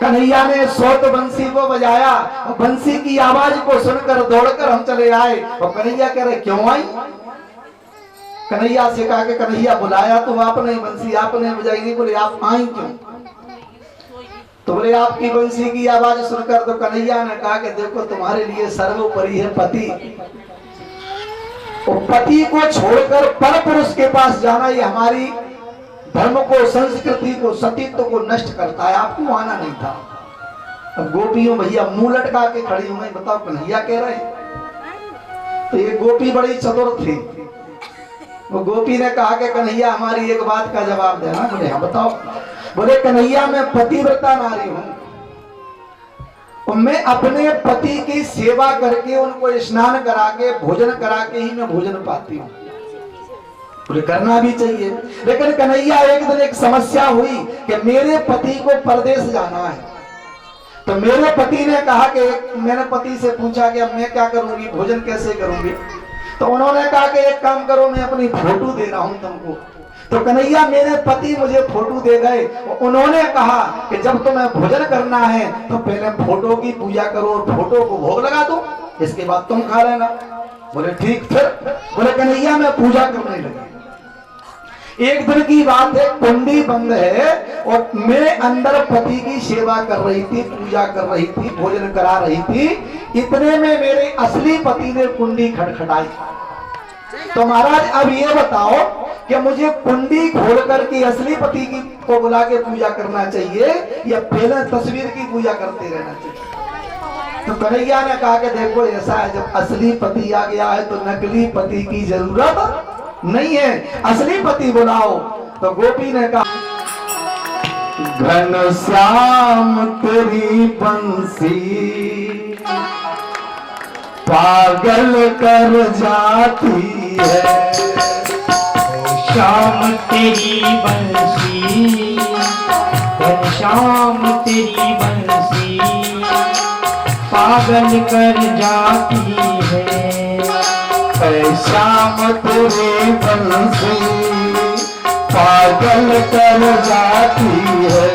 कन्हैया ने सोत बंसी को बजाया और बंसी की आवाज को सुनकर दौड़कर हम चले आए। और कन्हैया कह रहे क्यों आई? कन्हैया से कहा कि कन्हैया बुलाया तो आपने, बंसी आपने बजाई नहीं। बोले आप आई क्यों? तो बोले आपकी बंसी की आवाज सुनकर। तो कन्हैया ने कहा कि देखो तुम्हारे लिए सर्वोपरि है पति, और पति को छोड़कर पर पुरुष के पास जाना ये हमारी धर्म को, संस्कृति को, सतीत्व को नष्ट करता है। आपको आना नहीं था। अब गोपियों भैया मुंह लटका के खड़ी हुई, बताओ कन्हैया कह रहे। तो ये गोपी बड़ी चतुर थी। वो गोपी ने कहा कि कन्हैया हमारी एक बात का जवाब देना। बोले हाँ बताओ। बोले कन्हैया मैं पतिव्रता नारी हूं, मैं अपने पति की सेवा करके उनको स्नान करा के भोजन करा के ही मैं भोजन पाती हूँ। बोले करना भी चाहिए, लेकिन कन्हैया एक दिन एक समस्या हुई कि मेरे पति को परदेश जाना है। तो मेरे पति ने कहा कि मैंने पति से पूछा कि अब मैं क्या करूंगी, भोजन कैसे करूंगी? तो उन्होंने कहा कि एक काम करो, मैं अपनी फोटो दे रहा हूं तुमको। तो कन्हैया मेरे पति मुझे फोटो दे गए। उन्होंने कहा कि जब तुम्हें भोजन करना है तो पहले फोटो की पूजा करो और फोटो को भोग लगा दो, इसके बाद तुम खा लेना। बोले ठीक। फिर बोले कन्हैया मैं पूजा करने लगी। एक दिन की बात है, कुंडी बंद है और मैं अंदर पति की सेवा कर रही थी, पूजा कर रही थी, भोजन करा रही थी। इतने में मेरे असली पति ने कुंडी खटखटाई। तो महाराज अब ये बताओ कि मुझे कुंडी खोल करके असली पति की को बुला के पूजा करना चाहिए या पहले तस्वीर की पूजा करते रहना चाहिए? तो कन्हैया ने कहा कि देखो ऐसा है, जब असली पति आ गया है तो नकली पति की जरूरत नहीं है, असली पति बुलाओ। तो गोपी ने कहा घनश्याम तेरी बंसी पागल कर जाती है, श्याम तेरी बंसी, श्याम तेरी बंसी पागल कर जाती है। श्याम तेरी बंसी पागल कर जाती है,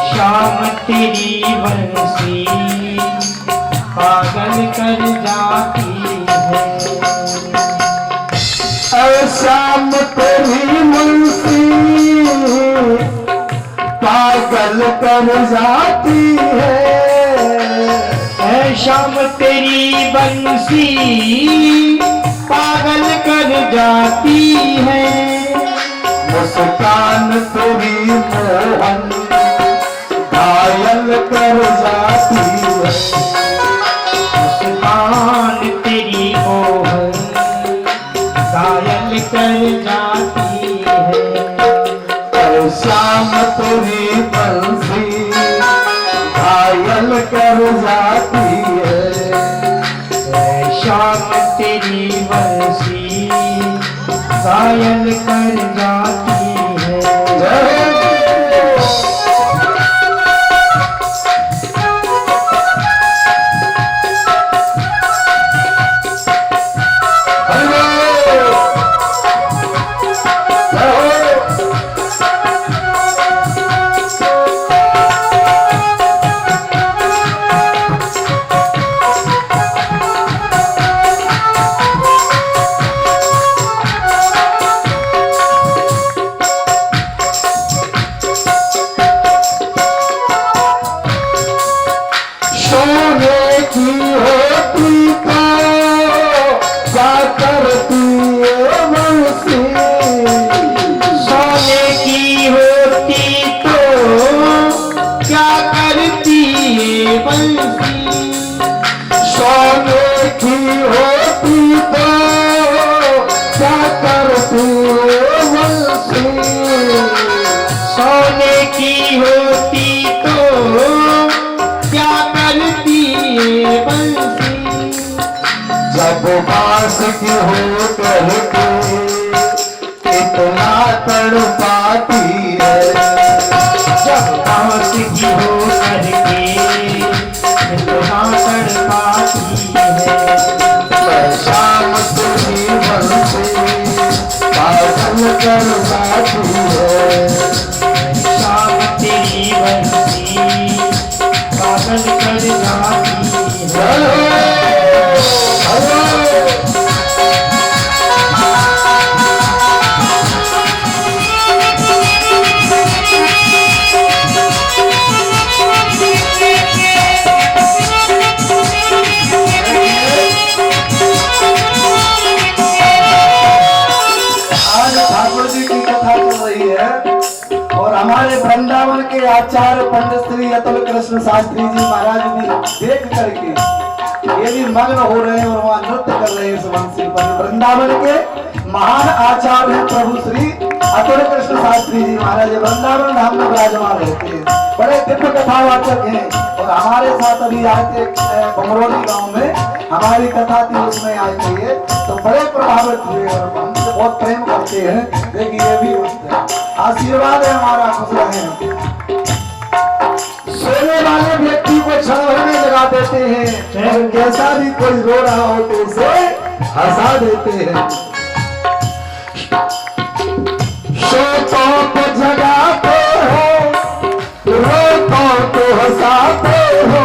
श्याम तेरी बंसी पागल कर जाती है। श्याम तेरी बंसी पागल कर जाती है, श्याम तेरी बंसी पागल कर जाती है। मुस्कान तेरी मोहन घायल कर जाती है, मुस्कान तेरी मोहन घायल कर जाती है। श्याम तेरी बंसी घायल कर जाती है, श्याम तेरी बंसी घायल कर जाती है। सोने की होती तो क्या करती बंसी, जब बांस की हो करके इतना तड़पाती है, जब बांस की हो करके इतना तड़पाती है। शाम तेरी बंसी पागल कर जाती है, शाम तेरी बंसी के आचार्य पंडित श्री अतुल कृष्ण शास्त्री जी महाराज भी देख करके ये भी मग्न हो रहे हैं और वहां नृत्य कर रहे हैं इस वंशी पर। वृंदावन के महान आचार्य हैं प्रभु श्री अतुल कृष्ण शास्त्री जी महाराज वृंदावन धाम में विराजमान रहते हैं, बड़े दिव्य कथावाचक हैं। और हमारे साथ अभी आए थे बमरौली गांव में, हमारी कथा थी उसमें आए थे, तो बड़े प्रभावित हुए और हमसे बहुत प्रेम करते हैं। देखिए ये भी मस्त है, आशीर्वाद है हमारा, खुश रहें। सोने वाले व्यक्ति को क्षण भर में जगा देते हैं और कैसा भी कोई रो रहा हो तो उसे हंसा देते हैं। सोतों को जगाते हो, रोतों को हंसाते हो,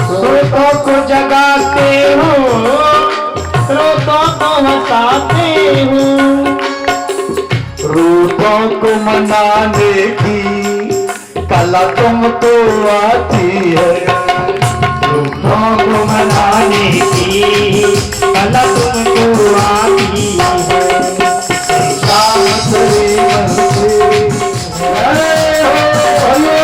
सोतों को जगाते हो, रोतों को हंसाते हो, रूपों को मनाने की कला तुमको आती है, रूपों को मनाने की कला तुमको आती है। शाम तेरी बंसी, अरे हो, अयो।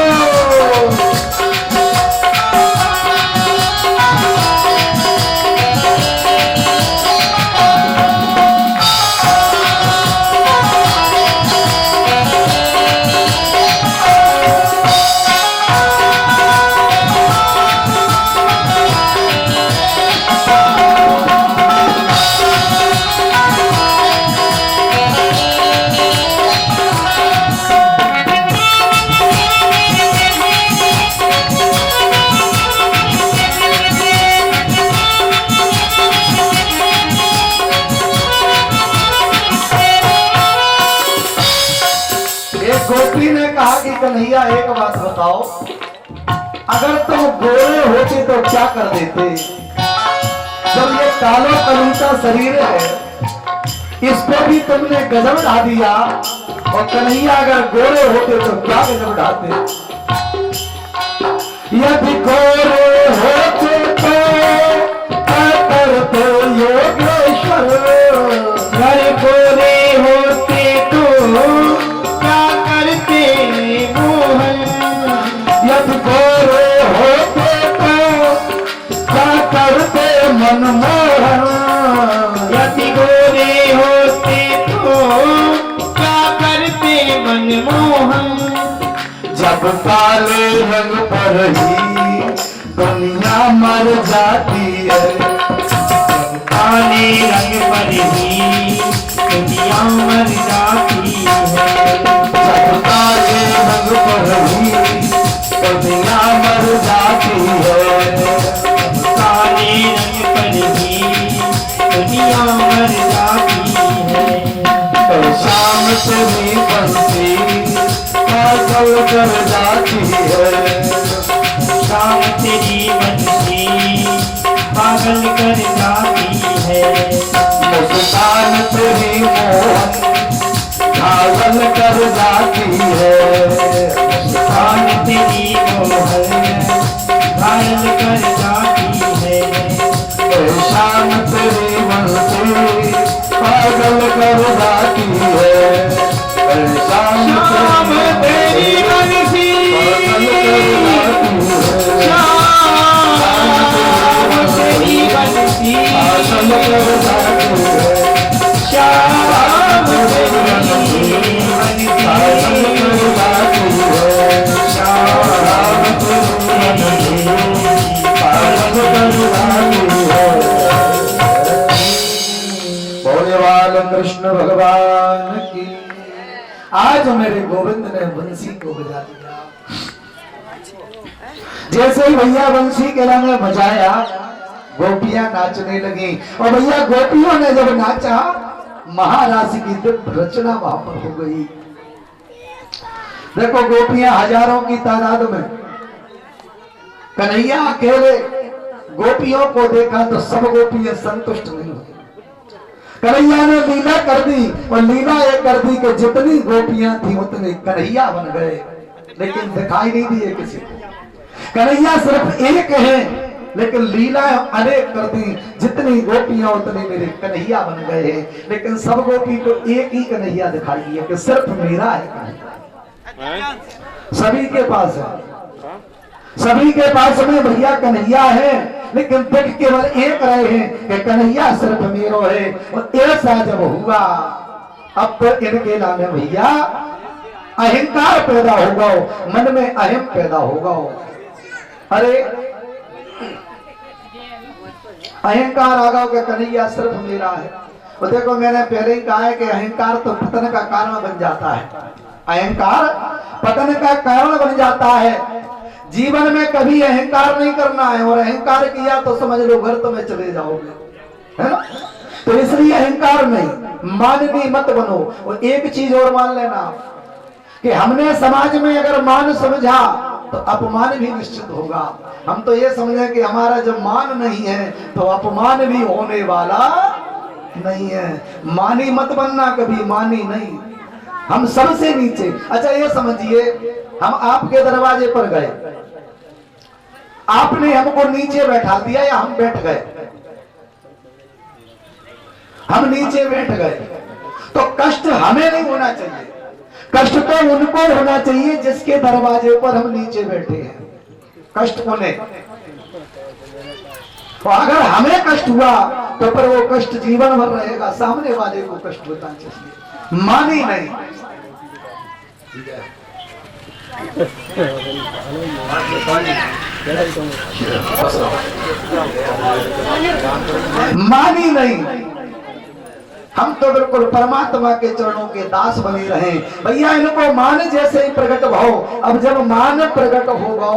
गोपी ने कहा कि कन्हैया एक बात बताओ, अगर तुम गोरे होते तो क्या कर देते? जब ये कालो कलूटा शरीर है इस पे भी तुमने गजब ढा दिया, और कन्हैया अगर गोरे होते तो क्या गजब ढाते? यदि गोरे होते तो क्या करते योगेश्वर? घर गोरे होते तो क्या करते मोहन? यदि गोरे होते तो क्या करते मनमोहन? यदि गोरे होते तो क्या करते मनमोहन? जब काले रंग पर ही दुनिया मर जाती है, काले रंग पर ही दुनिया मर जाती है। जब काले रंग पर ही दुनिया मर जाती है, काले रंग पर ही दुनिया मर जाती है। तो शाम तेरी बंसी पागल कर जाती है, शाम तेरी बंसी पागल कर जाती है। मुस्कान तेरी मोहन पागल कर जाती है, मुस्कान तेरी मोहन घायल कर जाती है। शाम तेरी बंसी पागल कर जाती है, शाम तेरी बंसी पागल कर जाती है, श्याम तेरी बंसी पागल कर जाती है, श्याम तेरी बंसी पागल कर जाती है। भोलेवाल कृष्ण भगवान की। आज मेरे गोविंद ने बंसी को बजा दिया। जैसे ही भैया बंसी के रंग में बजाया, गोपियां नाचने लगी, और भैया गोपियों ने जब नाचा, महाराज की दिव्य रचना वहां पर हो गई। देखो गोपियां हजारों की तादाद में, कन्हैया अकेले गोपियों को देखा तो सब गोपियां संतुष्ट नहीं हुई। कन्हैया ने लीला कर दी, और लीला ये कर दी कि जितनी गोपियां थी उतने कन्हैया बन गए, लेकिन दिखाई नहीं दिए किसी को। कन्हैया सिर्फ एक है, लेकिन लीला अनेक कर दी, जितनी गोपियां उतने मेरे कन्हैया बन गए हैं। लेकिन सब गोपी को एक ही कन्हैया दिखाई दिया कि सिर्फ मेरा है कन्हैया। सभी के पास है, सभी के पास में भैया कन्हैया है, लेकिन दुख केवल एक रहे हैं कि कन्हैया सिर्फ मेरो है। और ऐसा जब हुआ अब तो इनके नामे भैया अहंकार पैदा होगा, मन में अहम पैदा होगा। अरे अहंकार आ गया कि कन्हैया सिर्फ मेरा है। तो देखो मैंने पहले ही कहा है कि अहंकार तो पतन का कारण बन जाता है, अहंकार पतन का कारण बन जाता है। जीवन में कभी अहंकार नहीं करना है, और अहंकार किया तो समझ लो गर्त में चले जाओगे, है ना। तो इसलिए अहंकार नहीं, मानवी मत बनो। और एक चीज और मान लेना कि हमने समाज में अगर मान समझा तो अपमान भी निश्चित होगा। हम तो ये समझे कि हमारा जब मान नहीं है तो अपमान भी होने वाला नहीं है। मानी मत बनना कभी, मानी नहीं, हम सबसे नीचे। अच्छा ये समझिए, हम आपके दरवाजे पर गए, आपने हमको नीचे बैठा दिया या हम बैठ गए, हम नीचे बैठ गए, तो कष्ट हमें नहीं होना चाहिए, कष्ट तो उनको होना चाहिए जिसके दरवाजे पर हम नीचे बैठे हैं। कष्ट उन्हें, तो अगर हमें कष्ट हुआ तो पर वो कष्ट जीवन भर रहेगा, सामने वाले को कष्ट होता चाहिए, मानी नहीं। मानी नहीं। हम तो बिल्कुल परमात्मा के चरणों के दास बने रहे भैया। इनको मान जैसे ही प्रकट भाव, अब जब मान प्रकट होगा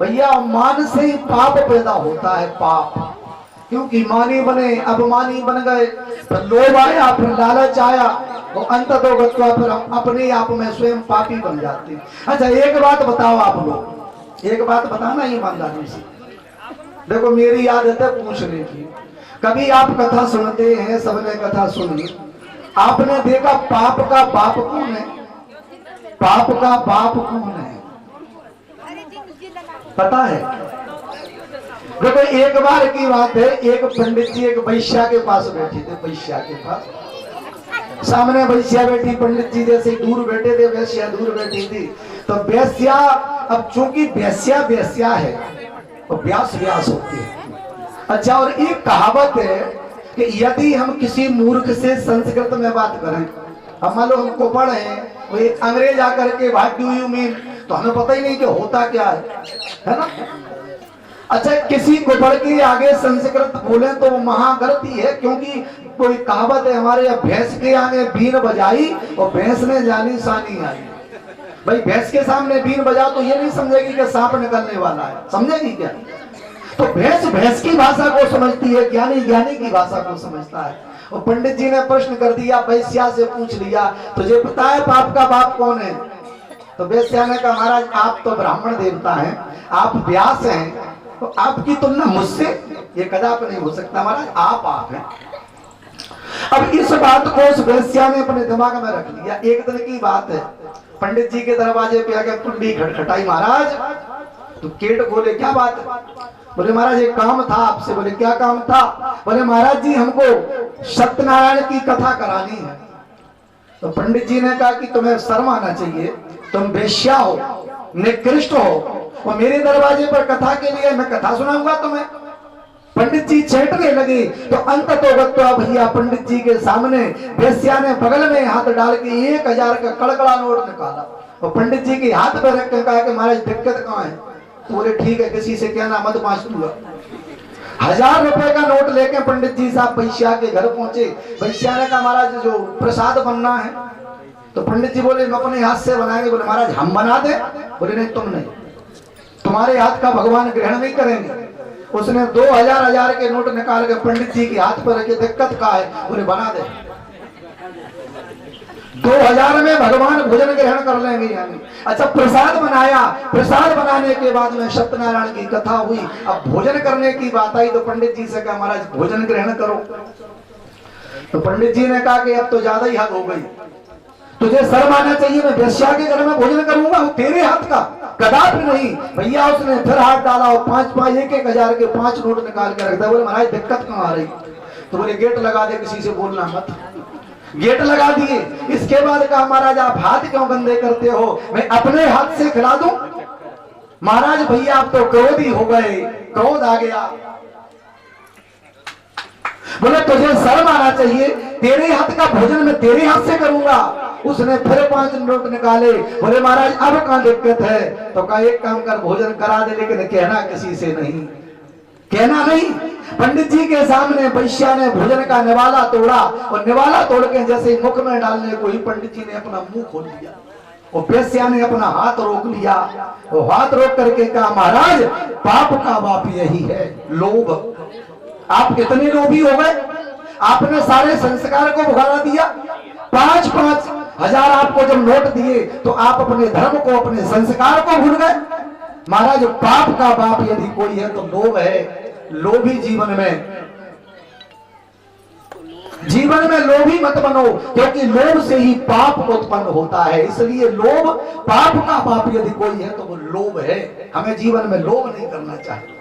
भैया, मान से ही पाप पैदा होता है, पाप। क्योंकि मानी बने, अभिमानी बन गए, फिर लोभ आया, फिर लालच आया, तो अंततः फिर हम अपने आप में स्वयं पापी बन जाते हैं। अच्छा एक बात बताओ आप लोग, एक बात बताना ईमानदारी से। देखो मेरी आदत है पूछने की, कभी आप कथा सुनते हैं, सबने कथा सुनी, आपने देखा पाप का बाप कौन है? पाप का बाप कौन है पता है? देखो एक बार की बात है, एक पंडित जी एक वैश्या के पास बैठे थे, वैश्या के पास सामने वैश्या बैठी, पंडित जी जैसे दूर बैठे थे, वैश्या दूर बैठी थी। तो वैश्या, अब चूंकि वैश्या वैश्या है तो व्यास व्यास होती है। अच्छा, और एक कहावत है कि यदि हम किसी मूर्ख से संस्कृत में बात करें, हम मान लो हमको पढ़े वो एक अंग्रेज आकर के व्हाट डू यू मीन, तो हमें पता ही नहीं कि होता क्या है ना। अच्छा किसी को पढ़ के आगे संस्कृत बोले तो वो महागलती है, क्योंकि कोई कहावत है हमारे यहाँ, भैंस के आगे बीन बजाई और भैंस ने जानी सानी आई। भाई भैंस के सामने बीन बजाओ तो ये नहीं समझेगी कि सांप निकलने वाला है, समझेगी क्या? तो भैंस भैंस की भाषा को समझती है, ज्ञानी ज्ञानी की भाषा को समझता है। और पंडित जी ने प्रश्न कर दिया, वैश्या से पूछ लिया, तुझे पता है पाप का बाप कौन है? तो वैश्या ने कहा महाराज आप तो ब्राह्मण देवता हैं, आप व्यास हैं, तो आपकी तुलना मुझसे ये कदापि नहीं हो सकता महाराज, आप हैं। अब इस बात को उस वैश्या ने अपने दिमाग में रख लिया। एक दिन की बात है, पंडित जी के दरवाजे पे आकर कुंडी खटखटाई, महाराज तो गेट खोले, क्या बात है? बोले महाराज एक काम था आपसे। बोले क्या काम था? बोले महाराज जी हमको सत्यनारायण की कथा करानी है। तो पंडित जी ने कहा कि तुम्हें शर्म आना चाहिए, तुम वेश्या हो, निकृष्ट हो, और मेरे दरवाजे पर कथा के लिए मैं कथा सुनाऊंगा तुम्हें? पंडित जी छेटने लगे। तो अंततः भैया पंडित जी के सामने वेश्या ने बगल में हाथ डाल के 1000 का कड़कड़ा नोट निकाला और पंडित जी के हाथ पे रख के कहा कि महाराज दिक्कत कहाँ है? तो बोले ठीक है, किसी से कहना मत पास दूंगा। 1000 रुपए का नोट लेके पंडित जी साहब वैश्या के घर पहुंचे। वैश्या ने कहा महाराज जो प्रसाद बनना है। तो पंडित जी बोले हम अपने हाथ से बनाएंगे। बोले महाराज हम बना दे? बोले नहीं तुम नहीं, तुम्हारे हाथ का भगवान ग्रहण नहीं करेंगे। उसने 2000 के नोट निकाल के पंडित जी के हाथ पर रखे, दिक्कत का है? बोले बना दे। 2000 में भगवान भोजन ग्रहण कर लेंगे यानी। अच्छा प्रसाद बनाया, प्रसाद बनाने के बाद में सत्यनारायण की कथा हुई। अब भोजन करने की बात आई तो पंडित जी से कहा महाराज भोजन ग्रहण करो। तो पंडित जी ने कहा कि अब तो ज्यादा ही हद हो गई, तुझे शर्म आना चाहिए, मैं वेश्या के घर में भोजन करूंगा वो तेरे हाथ का? कदापि नहीं। भैया उसने फिर हाथ डाला और 5 1000 के 5 नोट निकाल के रखता। बोले महाराज दिक्कत कहाँ आ रही? तो बोले गेट लगा दे, किसी से बोलना मत। गेट लगा दिए। इसके बाद कहा महाराज आप हाथ क्यों गंदे करते हो, मैं अपने हाथ से खिला दूं। महाराज भैया आप तो क्रोधी हो गए, क्रोध आ गया। बोले तुझे शर्म आना चाहिए, तेरे हाथ का भोजन मैं तेरे हाथ से करूंगा। उसने फिर 5 नोट निकाले। बोले महाराज अब कहां दिक्कत है, तो कहा एक काम कर भोजन करा दे, लेकिन कहना किसी से नहीं, कहना नहीं। पंडित जी के सामने वैश्या ने भोजन का निवाला तोड़ा, और निवाला तोड़ के जैसे मुख में डालने को ही पंडित जी ने अपना मुंह खोल लिया, और वेश्या ने अपना हाथ रोक लिया। वो हाथ रोक करके कहा महाराज पाप का बाप यही है, लोभ। आप कितने लोभी हो गए, आपने सारे संस्कार को भुगाना दिया। 5-5 हजार आपको जब नोट दिए तो आप अपने धर्म को, अपने संस्कार को भूल गए। महाराज पाप का बाप यदि कोई है तो लोभ है। लोभी जीवन में लोभी मत बनो, क्योंकि लोभ से ही पाप उत्पन्न होता है। इसलिए लोभ पाप का बाप यदि कोई है तो वो लोभ है। हमें जीवन में लोभ नहीं करना चाहिए,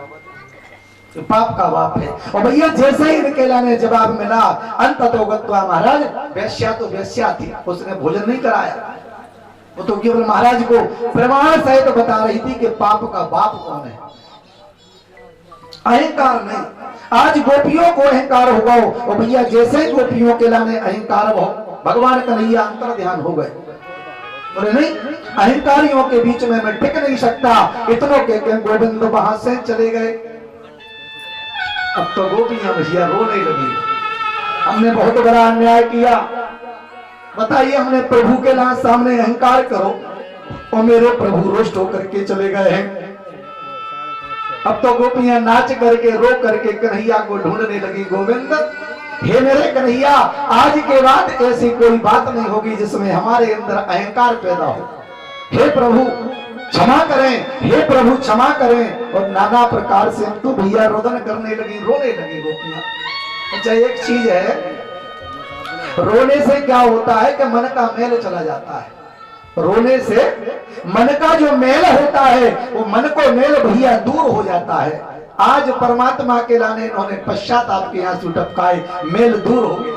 तो पाप का बाप है। और भैया जैसे ही इनके लाने जवाब मिला, अंततो गत्वा महाराज वेश्या तो वेश्या थी, उसने भोजन नहीं कराया। वो तो केवल महाराज को प्रमाण सहित तो बता रही थी कि पाप का बाप कौन है, अहंकार नहीं। आज गोपियों को अहंकार होगा, और भैया जैसे गोपियों के लाने अहंकार हो, भगवान कन्हैया अंतर ध्यान हो गए। बोले नहीं, अहंकारियों के बीच में मैं टिक नहीं सकता। इतनों के गोविंद वहां से चले गए। अब तो गोपियां भैया रोने लगी, हमने बहुत बड़ा अन्याय किया। बताइए, हमने प्रभु के सामने अहंकार करो और मेरे प्रभु रुष्ट होकर के चले गए हैं। अब तो गोपियां नाच करके रो करके कन्हैया को ढूंढने लगी। गोविंद हे मेरे कन्हैया, आज के बाद ऐसी कोई बात नहीं होगी जिसमें हमारे अंदर अहंकार पैदा हो। हे प्रभु क्षमा करें, हे प्रभु क्षमा करें। और नाना प्रकार से तो भैया रोदन करने लगी, रोने लगी गोपियां। अच्छा एक चीज है, रोने से क्या होता है कि मन का मेल चला जाता है। रोने से मन का जो मेल होता है वो मन को मेल भैया दूर हो जाता है। आज परमात्मा के लाने इन्होंने पश्चाताप के आंसू टपकाए, मेल दूर हो गया,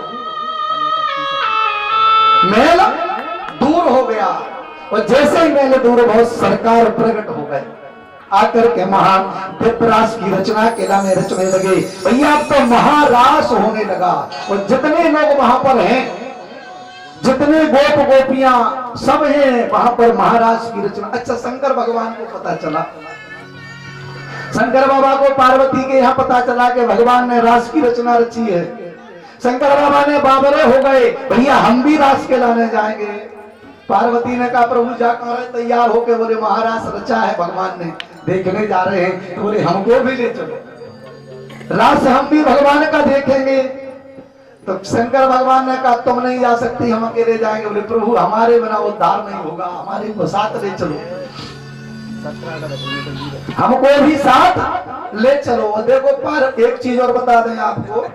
मेल दूर हो गया। और जैसे ही मेल दूर बहुत सरकार प्रकट हो गए, आकर के महान विप्रास की रचना के लाने रचने लगे। भैया अब तो महारास होने लगा, और जितने लोग वहां पर हैं, जितने गोप गोपियां सब हैं वहां पर महाराज की रचना। अच्छा शंकर भगवान को पता चला, शंकर बाबा को पार्वती के यहाँ पता चला कि भगवान ने रास की रचना रची है। शंकर बाबा ने बाबरे हो गए, भैया हम भी रास के लाने जाएंगे। पार्वती ने कहा प्रभु जाकर तैयार होके, बोले महाराज रचा है भगवान ने, देखने जा रहे हैं। तो बोले हमको भी ले चलो, रास हम भी भगवान का देखेंगे। तो शंकर भगवान ने कहा तुम नहीं जा सकती, हम अकेले जाएंगे। बोले प्रभु हमारे बिना उद्धार नहीं होगा, हमारे को साथ ले चलो, हमको भी साथ ले चलो। और देखो पर एक चीज और बता दें आपको,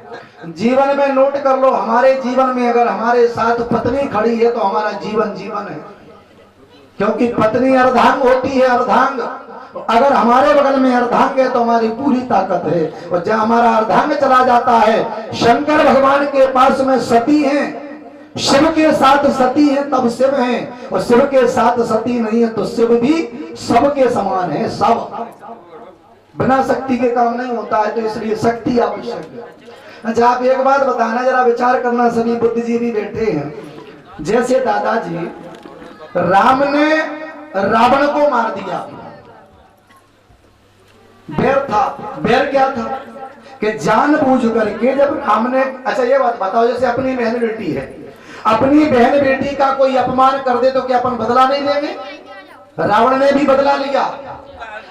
जीवन में नोट कर लो, हमारे जीवन में अगर हमारे साथ पत्नी खड़ी है तो हमारा जीवन जीवन है, क्योंकि पत्नी अर्धांग होती है, अर्धांग। अगर हमारे बगल में अर्धांग है तो हमारी पूरी ताकत है। और जब हमारा अर्धांग चला जाता है, शंकर भगवान के पास में सती है, शिव के साथ सती है तब शिव है, और शिव के साथ सती नहीं है तो शिव भी सबके समान है। सब बिना शक्ति के काम नहीं होता है, तो इसलिए शक्ति आवश्यक है। अच्छा आप एक बात बताना, जरा विचार करना, सभी बुद्धिजीवी बैठे हैं। जैसे दादाजी राम ने रावण को मार दिया, बैर था, बैर क्या था कि जानबूझ करके जब राम ने, अच्छा ये बात बताओ, जैसे अपनी बहन बेटी है, अपनी बहन बेटी का कोई अपमान कर दे तो क्या अपन बदला नहीं लेंगे? रावण ने भी बदला लिया।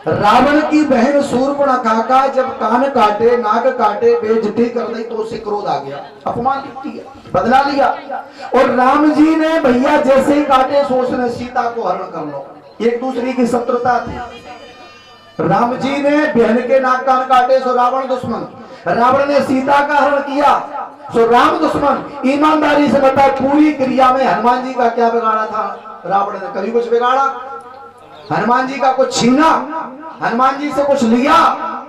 रावण की बहन शूर्पणखा का जब कान काटे, नाक काटे, बेइज्जती कर दी तो उसे क्रोध आ गया, अपमान किया, बदला लिया। और राम जी ने भैया जैसे ही काटे सो उसने सीता को हरण कर लो, एक दूसरे की शत्रुता थी। राम जी ने बहन के नाक कान काटे सो रावण दुश्मन, रावण ने सीता का हरण किया सो राम दुश्मन। ईमानदारी से बता, पूरी क्रिया में हनुमान जी का क्या बिगाड़ा था? रावण ने कभी कुछ बिगाड़ा? हनुमान जी का कुछ छीना, हनुमान जी से कुछ लिया,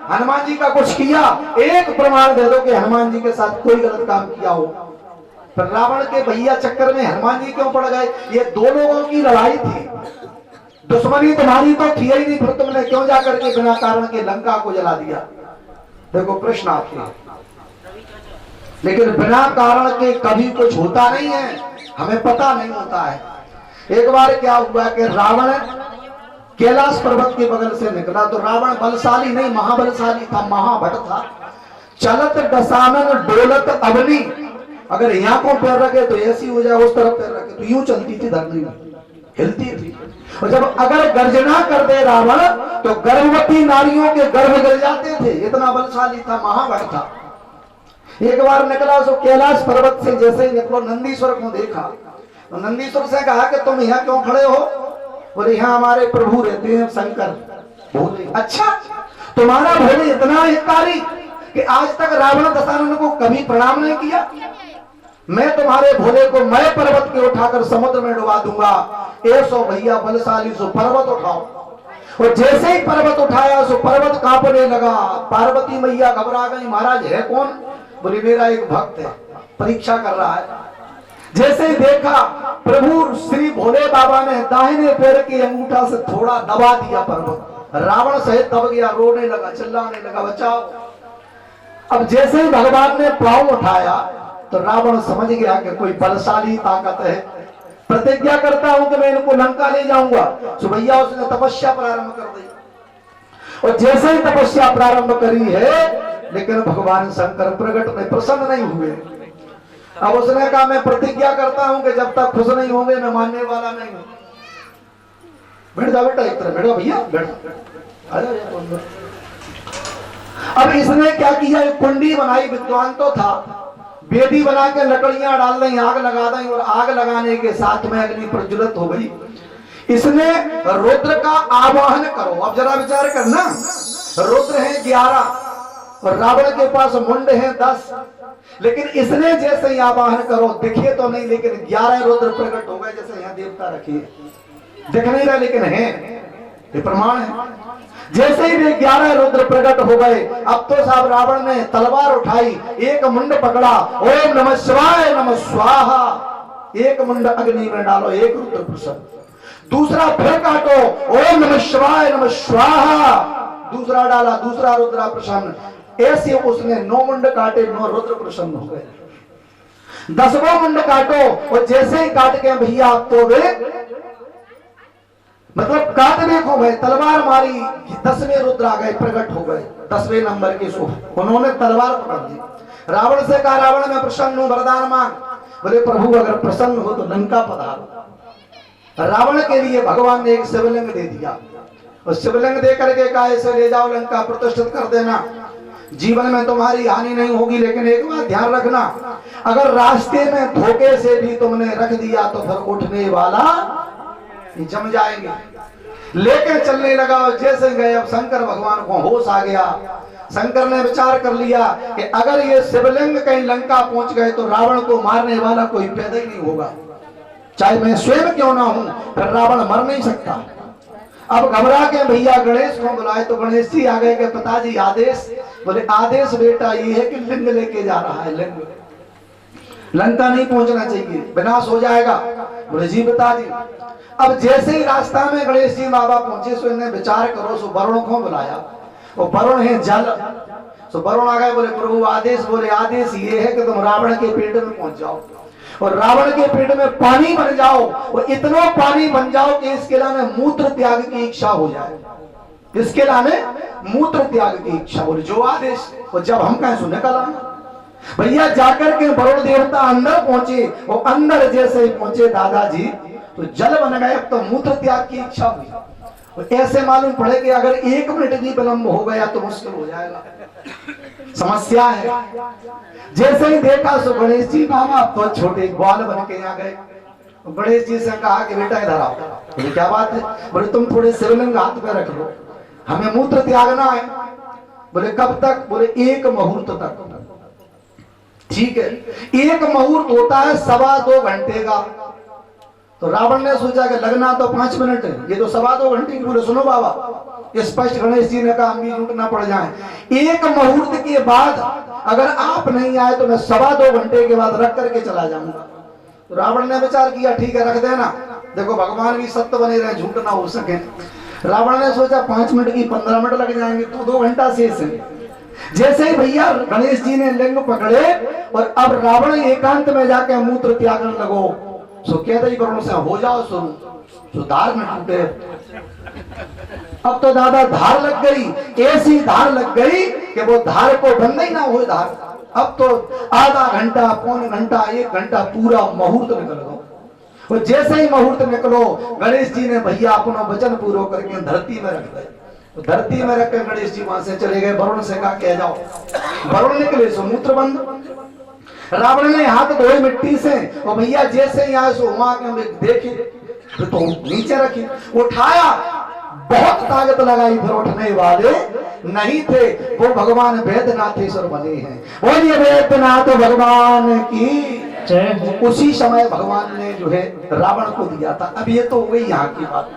हनुमान जी का कुछ किया? एक प्रमाण दे दो कि हनुमान जी के साथ कोई गलत काम किया हो। पर रावण के भैया चक्कर में हनुमान जी क्यों पड़ गए? ये दो लोगों की लड़ाई थी, दुश्मनी तुम्हारी तो थी ही नहीं, फिर तुमने क्यों जाकर के बिना कारण के लंका को जला दिया? देखो प्रश्न आपके, लेकिन बिना कारण के कभी कुछ होता नहीं है, हमें पता नहीं होता है। एक बार क्या हुआ कि रावण कैलाश पर्वत के बगल से निकला, तो रावण बलशाली नहीं महाबलशाली था, महाभट था। चलत दशानन डोलत अवनी, अगर यहाँ को पैर रखे तो ऐसी हो जाए, उस तरफ पैर रखे तो यूं चलती थी, धरती में हिलती थी। और जब अगर गर्जना कर दे रावण तो गर्भवती नारियों के गर्भ गिर जाते थे, इतना बलशाली था, महाभट था। एक बार निकला सो कैलाश पर्वत से जैसे ही निकलो नंदीश्वर को देखा, तो नंदीश्वर से कहा कि तुम यहाँ क्यों खड़े हो? बोले यहाँ हमारे प्रभु रहते हैं शंकर भोले। अच्छा, तुम्हारा भोले इतना हितकारी कि आज तक रावण दशानन को कभी प्रणाम नहीं किया? मैं तुम्हारे भोले को मैं पर्वत के उठाकर समुद्र में डुबा दूंगा। ऐसो भैया बलशाली, सो पर्वत उठाओ। और जैसे ही पर्वत उठाया सो पर्वत कांपने लगा। पार्वती मैया घबरा गई, महाराज है कौन? बोले मेरा एक भक्त है, परीक्षा कर रहा है। जैसे ही देखा प्रभु श्री भोले बाबा ने दाहिने पैर के अंगूठा से थोड़ा दबा दिया पर्वत, रावण सहित दब गया, रोने लगा, चिल्लाने लगा, बचाओ। अब जैसे ही भगवान ने पांव उठाया तो रावण समझ गया कि कोई बलशाली ताकत है, प्रतिज्ञा करता हूं कि मैं इनको लंका ले जाऊंगा। तो भैया उसने तपस्या प्रारंभ कर दी, और जैसे ही तपस्या प्रारंभ करी है, लेकिन भगवान शंकर प्रकट में प्रसन्न नहीं हुए। अब उसने कहा मैं प्रतिज्ञा करता हूं कि जब तक खुश नहीं होंगे मैं मानने वाला नहीं हूं। बैठ जाओ बेटा, एक तरह बैठो भैया, बैठो, आ जाओ। अब इसने क्या किया, एक कुंडी बनाई, विद्वान तो था, बेदी बना के लकड़ियां डाल दी, आग लगा दी, और आग लगाने के साथ में अग्नि प्रज्वलित हो गई। इसने रुद्र का आवाहन करो। अब जरा विचार करना, रुद्र है 11 और रावण के पास मुंड है 10, लेकिन इसने जैसे ही आवाहन करो, दिखे तो नहीं लेकिन 11 रुद्र प्रकट हो गए। जैसे यहाँ देवता रखिए, दिख नहीं रहा लेकिन है, ये प्रमाण है। जैसे ही वे 11 रुद्र प्रकट हो गए, अब तो साहब रावण ने तलवार उठाई, एक मुंड पकड़ा, ओम नमः शिवाय नमः स्वाहा, एक मुंड अग्नि में डालो, एक रुद्र प्रसन्न। दूसरा फिर काटो, ओम नमः शिवाय नमः स्वाहा, दूसरा डाला, दूसरा रुद्र प्रसन्न। ऐसे उसने 9 मुंड काटे, 9 रुद्र प्रसन्न हो गए। 10वां मुंड काटो, और जैसे ही काट के भैया तो वे मतलब काटने को गए, तलवार मारी, 10वें रुद्र आ गए, प्रकट हो गए, 10वें नंबर के सो। उन्होंने तलवार पकड़ ली। रावण से कहा, रावण मैं प्रसन्न हूं, वरदान मांग। बोले प्रभु अगर प्रसन्न हो तो लंका पधारो। रावण के लिए भगवान ने एक शिवलिंग दे दिया, और शिवलिंग दे करके कहा इसे ले जाओ लंका, प्रतिष्ठित कर देना, जीवन में तुम्हारी हानि नहीं होगी। लेकिन एक बात ध्यान रखना, अगर रास्ते में धोखे से भी तुमने रख दिया तो फिर उठने वाला जम जाएंगे। लेकर चलने लगा, और जैसे गए अब शंकर भगवान को होश आ गया। शंकर ने विचार कर लिया कि अगर ये शिवलिंग कहीं लंका पहुंच गए तो रावण को मारने वाला कोई पैदा ही नहीं होगा, चाहे मैं स्वयं क्यों ना हूं, फिर रावण मर नहीं सकता। अब घबरा के भैया गणेश को बुलाए, तो गणेश जी आ गए कि पिताजी आदेश। बोले आदेश बेटा ये है कि लिंग लेके जा रहा है, लिंग लंका नहीं पहुंचना चाहिए, विनाश हो जाएगा। बोले जी पिताजी। अब जैसे ही रास्ता में गणेश जी बाबा पहुंचे, सो इन्हें विचार करो, सो वरुण को बुलाया, और वरुण है जल, सो वरुण आ गए। बोले प्रभु आदेश। बोले आदेश ये है कि तुम रावण के पेट में पहुंच जाओ, और रावण के पेट में पानी बन जाओ, और इतना पानी बन जाओ कि इसके लाने मूत्र त्याग की इच्छा हो जाए, इसके लाने मूत्र त्याग की इच्छा। बोले जो आदेश। और जब हम कहें सुने का लाना भैया, जाकर के वरुण देवता अंदर पहुंचे, और अंदर जैसे ही पहुंचे दादाजी तो जल बन गए। अब तो मूत्र त्याग की इच्छा हुई, और ऐसे मालूम पड़े कि अगर 1 मिनट भी विलंब हो गया तो मुश्किल हो जाएगा, समस्या है। जैसे ही देखा सो गणेश जी बाबा तो छोटे ग्वाल बन के आ गए। गणेश जी से कहा कि बेटा इधर आओ। बोले क्या बात है? बोले तुम थोड़े शिवलिंग हाथ पे रख लो, हमें मूत्र त्यागना है। बोले कब तक? बोले 1 मुहूर्त तक। ठीक है, 1 मुहूर्त होता है 2.25 घंटे का, तो रावण ने सोचा कि लगना तो 5 मिनट है, ये तो 2.25 घंटे की। बोले सुनो बाबा, स्पष्ट गणेश जी ने कहा हम भी लूटना पड़ जाए। एक मुहूर्त के बाद अगर आप नहीं आए तो मैं 2.25 घंटे के बाद रख करके चला जाऊंगा। तो रावण ने विचार किया ठीक है रख देना, देखो भगवान भी सत्य बने रहे, झूठ ना हो सके। रावण ने सोचा 5 मिनट की 15 मिनट लग जाएंगे, तो 2 घंटा शेष है। जैसे ही भैया गणेश जी ने लिंग पकड़े और अब रावण एकांत में जाके मूत्र त्यागन लगो, सो कहते ही वरुण से हो जाओ शुरू, सो धार में टूटे। अब तो दादा धार लग गई, ऐसी धार लग गई कि वो धार को बंद ही ना हो धार। अब तो आधा घंटा, पौन घंटा, 1 घंटा पूरा मुहूर्त निकल गया। और जैसे ही मुहूर्त निकलो, गणेश जी ने भैया अपना वचन पूरा करके धरती में रख दिया। धरती में रख कर गणेश जी वहां से चले गए। वरुण से कहा कह जाओ। वरुण निकले सो मूत्र बंद। रावण ने हाथ धोए मिट्टी से और भैया जैसे ही आए सो वहां के देखे तो नीचे रखी, उठाया, बहुत ताकत लगाई, फिर उठने वाले नहीं थे। वो भगवान वेदनाथेश्वर बने हैं। बोलिए वेदनाथ भगवान की। उसी समय भगवान ने जो है रावण को दिया था। अब ये तो वही यहाँ की बात।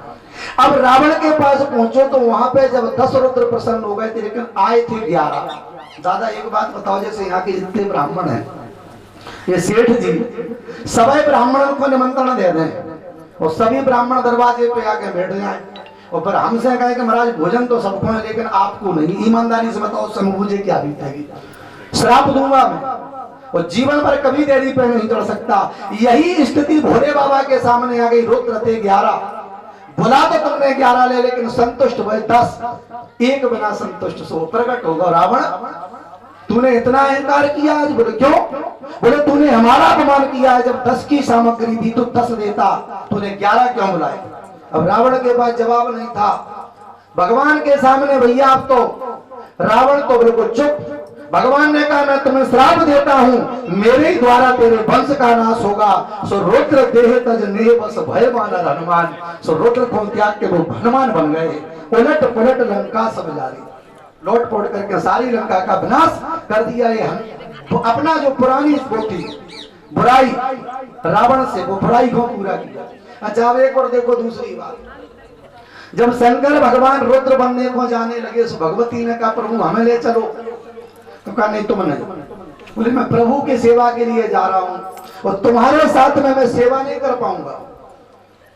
अब रावण के पास पहुंचो तो वहां पे जब 10 रुद्र प्रसन्न हो गए थे, लेकिन आए थे 11। दादा एक बात बताओ, जैसे यहाँ के जितने ब्राह्मण हैं, ये सेठ जी सभी ब्राह्मणों को निमंत्रण दे दें और सभी ब्राह्मण दरवाजे पे आके बैठ जाए और फिर हमसे कहे कि महाराज भोजन तो सबको है लेकिन आपको नहीं। ईमानदारी से बताओ समय मुझे क्या बीतेगी, श्राप दूंगा मैं और जीवन भर कभी देरी पे नहीं चढ़ सकता। यही स्थिति भोले बाबा के सामने आ गई। रुद्र थे 11, बुला तो तुमने 11 ले, लेकिन संतुष्ट हुए 10। एक बिना संतुष्ट सो प्रकट होगा। रावण तूने इतना अहंकार किया आज। बोले क्यों? बोले तूने हमारा अपमान किया है, जब 10 की सामग्री थी तो 10 देता, तूने 11 क्यों बुलाए? अब रावण के पास जवाब नहीं था। भगवान के सामने भैया अब तो रावण तो बिल्कुल चुप। भगवान ने कहा मैं तुम्हें श्राप देता हूं, मेरे ही द्वारा तेरे वंश का नाश होगा। सो रुद्र देह तज नेह बस भय मानर हनुमान। सो रुद्र को त्याग के वो हनुमान बन गए। उलट पलट लंका सब जारी, लौट पोट करके सारी लंका का विनाश कर दिया। ये तो अपना जो पुरानी थी बुराई रावण से, वो बुराई को पूरा किया। अच्छा अब एक और देखो दूसरी बात, जब शंकर भगवान रुद्र बनने को जाने लगे तो भगवती ने कहा प्रभु हमें ले चलो। तो कहा नहीं तुम नहीं। बोले मैं प्रभु की सेवा के लिए जा रहा हूं और तुम्हारे साथ में मैं सेवा नहीं कर पाऊंगा।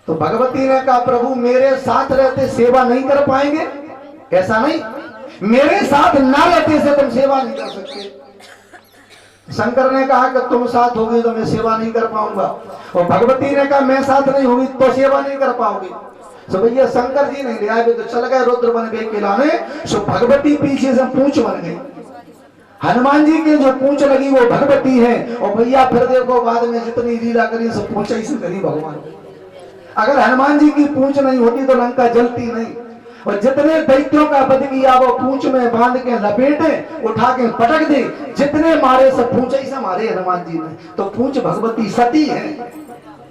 तो भगवती ने कहा प्रभु मेरे साथ रहते सेवा नहीं कर पाएंगे? ऐसा नहीं, मेरे साथ ना रहते से तुम सेवा नहीं कर सकते। शंकर ने कहा कि तुम साथ होगी तो मैं सेवा नहीं कर पाऊंगा, और भगवती ने कहा मैं साथ नहीं होगी तो सेवा नहीं कर पाओगे। तो भैया शंकर जी नहीं ले आए तो चल गए रुद्र बन गए खिलाने। सो भगवती पीछे से पूंछ बन गई। हनुमान जी की जो पूंछ लगी वो भगवती है। और भैया फिर देखो बाद में जितनी लीला करी सब पूंछ ही से करी भगवान। अगर हनुमान जी की पूंछ नहीं होती तो लंका जलती नहीं। और जितने दैत्यों का वध किया वो पूंछ में बांध के लपेटे, उठा के पटक दे, जितने मारे सब पूंछ ही से मारे हनुमान जी ने। तो पूंछ भगवती सती है।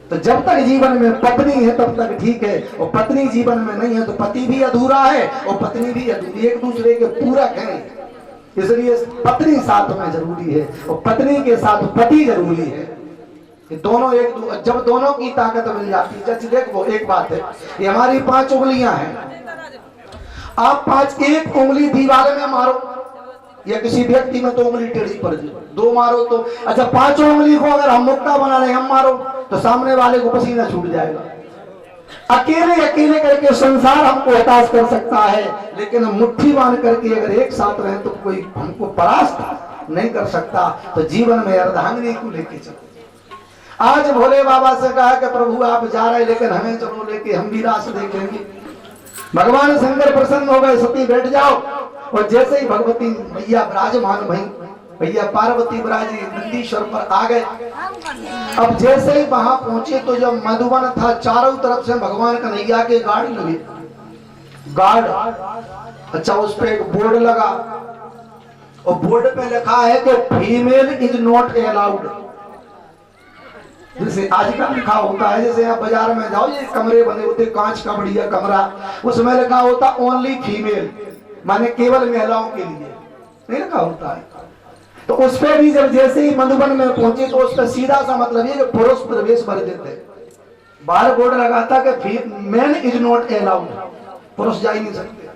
तो जब तक जीवन में पत्नी है तब तक ठीक है, और पत्नी जीवन में नहीं है तो पति भी अधूरा है और पत्नी भी अधूरी, एक दूसरे के पूरक है। इसलिए पत्नी साथ में जरूरी है और पत्नी के साथ पति जरूरी है। कि दोनों जब दोनों की ताकत मिल जाती है। जैसे देखो एक बात है, ये हमारी 5 उंगलियां हैं। आप 5 एक उंगली दीवार में मारो या किसी व्यक्ति में तो उंगली टेढ़ी पड़ जाए, 2 मारो तो अच्छा 5 उंगली को अगर हम मुक्का बना रहे हम मारो तो सामने वाले को पसीना छूट जाएगा। अकेले अकेले करके संसार हमको हताश कर सकता है, लेकिन मुट्ठी बांध करके अगर एक साथ रहे तो कोई हमको परास्त नहीं कर सकता। तो जीवन में अर्धांगिनी को लेके चलो। आज भोले बाबा से कहा कि प्रभु आप जा रहे लेकिन हमें चलो लेके, हम भी रास देखेंगे। भगवान शंकर प्रसन्न हो गए, सती बैठ जाओ। और जैसे ही भगवती भैया विराजमान भई, भैया पार्वती विराजी नंदीश्वर पर आ गए। अब जैसे ही वहां पहुंचे तो जब मधुबन था चारों तरफ से भगवान कन्हैया के गार्ड लगे, गार्ड। अच्छा उस पे एक बोर्ड लगा और बोर्ड पे लिखा है कि फीमेल इज नॉट अलाउड। जैसे आजकल लिखा होता है, जैसे आप बाजार में जाओ ये कमरे बने होते कांच का बढ़िया कमरा, उसमें लिखा होता ओनली फीमेल, माने केवल महिलाओं के लिए नहीं लिखा होता है। तो उस पे भी जब जैसे ही मधुबन में पहुंचे तो उसका सीधा सा मतलब ये पुरुष प्रवेश भर देते। बाहर बोर्ड लगाता कि मैन इज नॉट अलाउड, पुरुष जा ही नहीं सकते।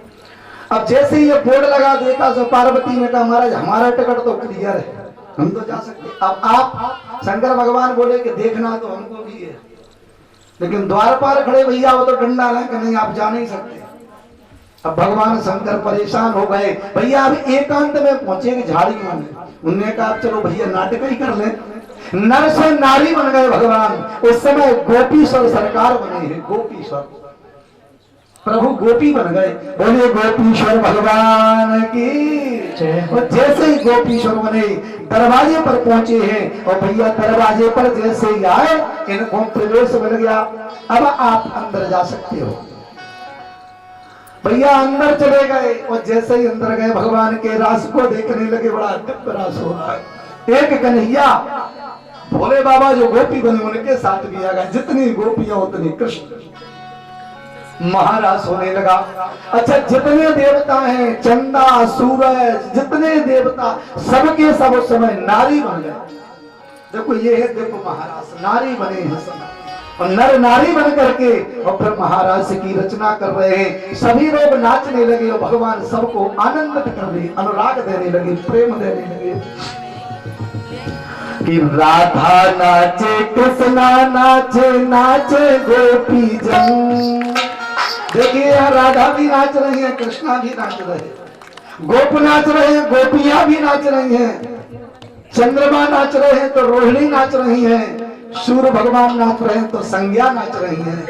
अब जैसे ही ये बोर्ड लगा देता तो पार्वती ने कहा महाराज हमारा टिकट तो क्लियर है, हम तो जा सकते। अब आप शंकर भगवान बोले कि देखना तो हमको भी है, लेकिन द्वार पर खड़े भैया वो तो डंडा लें कि नहीं आप जा नहीं सकते। अब भगवान शंकर परेशान हो गए, भैया अभी एकांत में पहुंचे कि झाड़ियों में। उन्होंने कहा चलो भैया नाटक ही कर लें। नर से नारी बन गए भगवान। उस समय गोपीश्वर सरकार बने हैं, गोपीश्वर प्रभु गोपी बन गए। बोले गोपीश्वर भगवान की। और जैसे ही गोपीश्वर बने दरवाजे पर पहुंचे हैं और भैया दरवाजे पर जैसे ही आए इनको प्रवेश मिल गया। अब आप अंदर जा सकते हो। भैया अंदर चले गए और जैसे ही अंदर गए भगवान के रास को देखने लगे, बड़ा दिव्य रास हो रहा है। एक कन्हैया भोले बाबा जो गोपी बने उनके साथ भी आ गए, जितनी गोपियां उतनी कृष्ण। महाराज होने लगा। अच्छा जितने देवता हैं, चंदा सूरज जितने देवता सबके सब उस समय नारी बन गए। देखो ये है, देखो महाराज नारी बने हैं सब, और नर नारी बन करके और फिर महाराज की रचना कर रहे हैं। सभी लोग नाचने लगे और भगवान सबको आनंदित कर रहे, अनुराग देने लगे, प्रेम देने लगे। कि राधा नाचे कृष्णा नाचे, नाचे गोपी जन। देखिए यहाँ राधा भी नाच रही है, कृष्णा भी नाच रहे हैं, गोप नाच रहे हैं, गोपियां भी नाच रही हैं, चंद्रमा नाच रहे हैं तो रोहिणी नाच रही हैं, सूर्य भगवान नाच रहे हैं तो संज्ञा नाच रही हैं।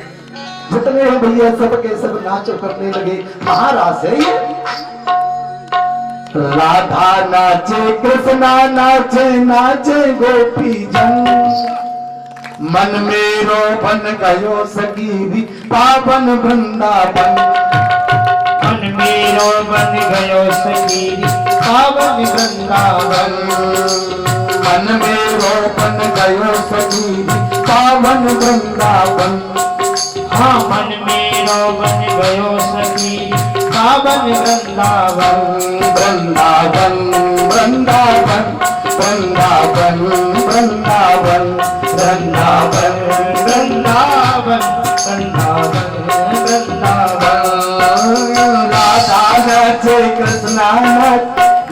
जितने हैं भैया सबके सब नाचो करने लगे। महाराज है ये। राधा नाचे कृष्णा नाचे, नाचे गोपी जन। मन मेरो बन गयो सखी पावन वृंदावन। मन मेरो बन गयो सखी पावन वृंदावन। मन मेरो बन गयो सखी पावन वृंदावन। हाँ मन मेरो बन गयो सखी पावन वृंदावन। वृंदावन वृंदावन वृंदावन वृंदावन वृंदावन वृंदावन वृंदावन वृंदावन। राधा नाचे कृष्णा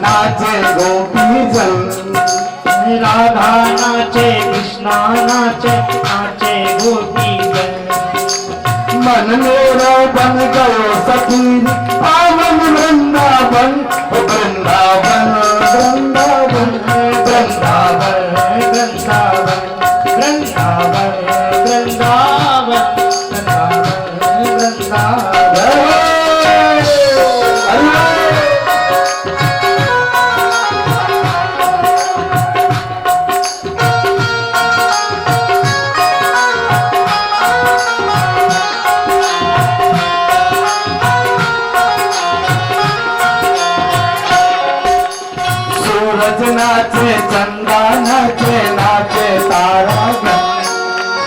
नाचे गोपी जन। राधा नाचे कृष्णा नाचे, नाचे गोपी जन। मन मेरो बन गयो सखी पावन वृंदावन। वृंदावन वृंदावन वृंदावन वृंदावन वृंदावन वृंदावन वृंदावन। सूरज नाचे चंदा नाचे, नाचे तारा गण।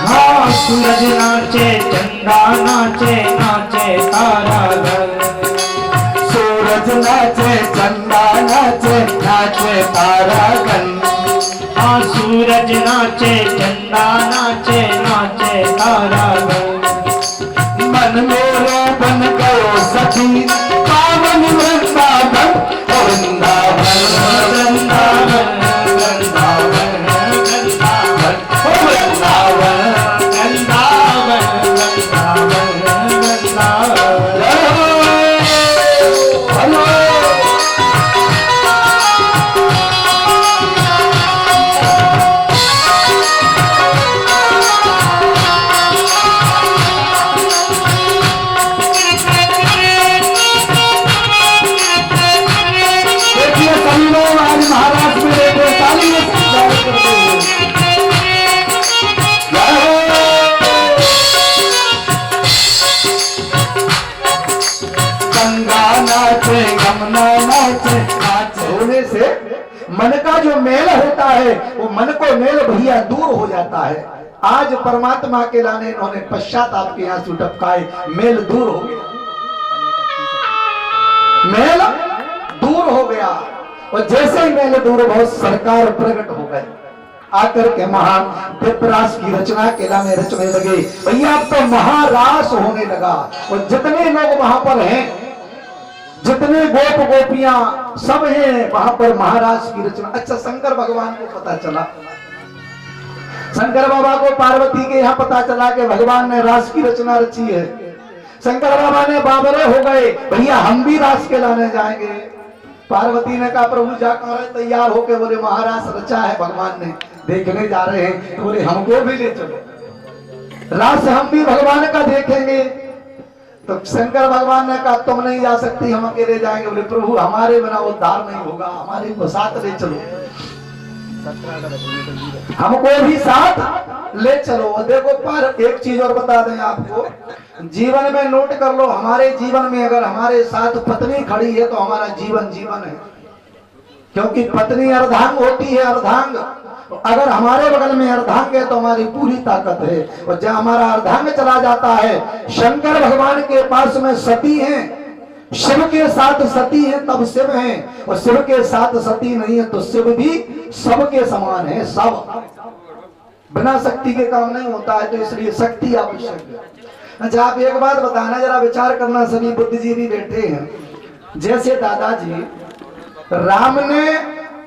हाँ सूरज नाचे चंदा नाचे, नाचे तारा गण। सूरज नाचे चंदा नाचे, नाचे तारा गण। हाँ सूरज नाचे चंदा नाचे, नाचे तारा गण। मन मेरो बन गयो सखी पावन वृंदावन। वृंदावन वृंदावन वृंदावन वृंदावन वृंदावन वृंदावन वृंदावन वृंदावन। हेलो महाराज मेरे ताली में स्वागत करते हैं। गंगा नाचे यमुना नाचे, नाचे होने से मन का जो मेल होता है वो मन को मेल भैया दूर हो जाता है। आज परमात्मा के लाने इन्होंने पश्चाताप के आंसू टपकाए, मेल दूर हो गया, मेल दूर हो गया। और जैसे ही मेल दूर बहुत सरकार प्रकट हो गए। आकर के महाविप्रास की रचना केला में रचने लगे। भैया अब तो महारास होने लगा और जितने लोग वहां पर हैं, जितने गोप गोपियां सब हैं वहां पर महारास की रचना। अच्छा, शंकर भगवान को पता चला, शंकर बाबा को पार्वती के यहाँ पता चला कि भगवान ने रास की रचना रची है। शंकर बाबा ने बाबरे हो गए, भैया हम भी रास के लाने जाएंगे। पार्वती ने कहा प्रभु जाकर तैयार होके बोले महारास रचा है भगवान ने, देखने जा रहे हैं। तो बोले हमको भी ले चलो, रास हम भी भगवान का देखेंगे। तो शंकर भगवान ने कहा तुम नहीं जा सकती, हम अकेले जाएंगे। बोले प्रभु हमारे बिना उद्धार नहीं होगा, हमारे को साथ ले चलो, हमको भी साथ ले चलो। देखो पर एक चीज और बता दें आपको, जीवन में नोट कर लो, हमारे जीवन में अगर हमारे साथ पत्नी खड़ी है तो हमारा जीवन जीवन है, क्योंकि पत्नी अर्धांग होती है। अर्धांग अगर हमारे बगल में अर्धांग है तो हमारी पूरी ताकत है। और जब हमारा अर्धांग चला जाता है, शंकर भगवान के पास में सती है, शिव के साथ सती है तब शिव है, और शिव के साथ सती नहीं है तो शिव भी सबके समान है। सब बिना शक्ति के काम नहीं होता है, तो इसलिए शक्ति आवश्यक है। अच्छा, आप एक बात बताना, जरा विचार करना, सभी बुद्धिजीवी बैठे हैं। जैसे दादाजी राम ने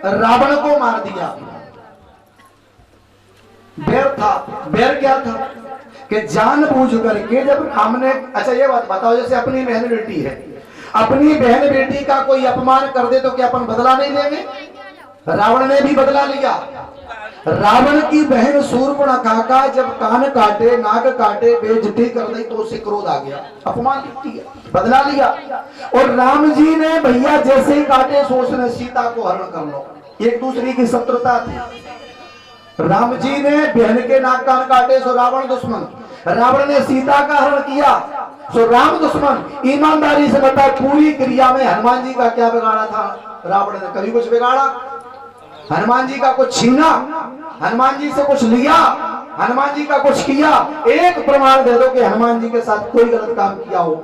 रावण को मार दिया, बैर था, बैर क्या था कि जानबूझ करके जब राम ने, अच्छा ये बात बताओ, जैसे अपनी बहन बेटी है, अपनी बहन बेटी का कोई अपमान कर दे तो क्या अपन बदला नहीं लेंगे? रावण ने भी बदला लिया। रावण की बहन शूर्पणखा का जब कान काटे, नाक काटे, बेइज्जती कर दी तो उसे क्रोध आ गया, अपमान किया, बदला लिया। और राम जी ने भैया जैसे ही काटे सो उसने सीता को हरण कर लो, एक दूसरे की शत्रुता थी। राम जी ने बहन के नाक कान काटे सो रावण दुश्मन, रावण ने सीता का हरण किया सो राम दुश्मन। ईमानदारी से बता, पूरी क्रिया में हनुमान जी का क्या बिगाड़ा था? रावण ने कभी कुछ बिगाड़ा? हनुमान जी का कुछ छीना? हनुमान जी से कुछ लिया? हनुमान जी का कुछ किया? एक प्रमाण दे दो कि हनुमान जी के साथ कोई गलत काम किया हो।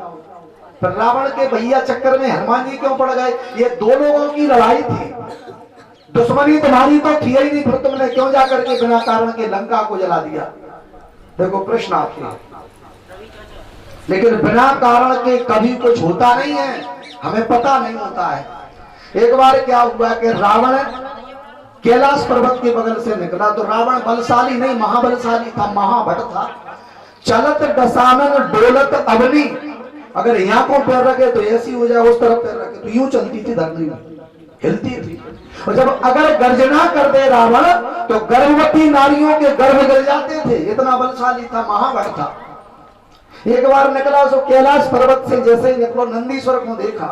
पर रावण के भैया चक्कर में हनुमान जी क्यों पड़ गए? ये दो लोगों की लड़ाई थी, दुश्मनी तुम्हारी तो थी ही नहीं, फिर तुमने क्यों जाकर के बिना कारण के लंका को जला दिया? देखो प्रश्न आपके, लेकिन बिना कारण के कभी कुछ होता नहीं है, हमें पता नहीं होता है। एक बार क्या हुआ कि रावण कैलाश पर्वत के बगल से निकला, तो रावण बलशाली नहीं महाबलशाली था, महाभट था। चलत दशानन डोलत अवनी, अगर यहाँ को पैर रखे तो ऐसी हो जाए, उस तरफ पैर रखे तो यूं चलती थी, धरती हिलती थी। और जब अगर गर्जना कर दे रावण तो गर्भवती नारियों के गर्भ गिर जाते थे, इतना बलशाली था, महाभट था। एक बार निकला सो कैलाश पर्वत से जैसे ही निकलो, नंदीश्वर को देखा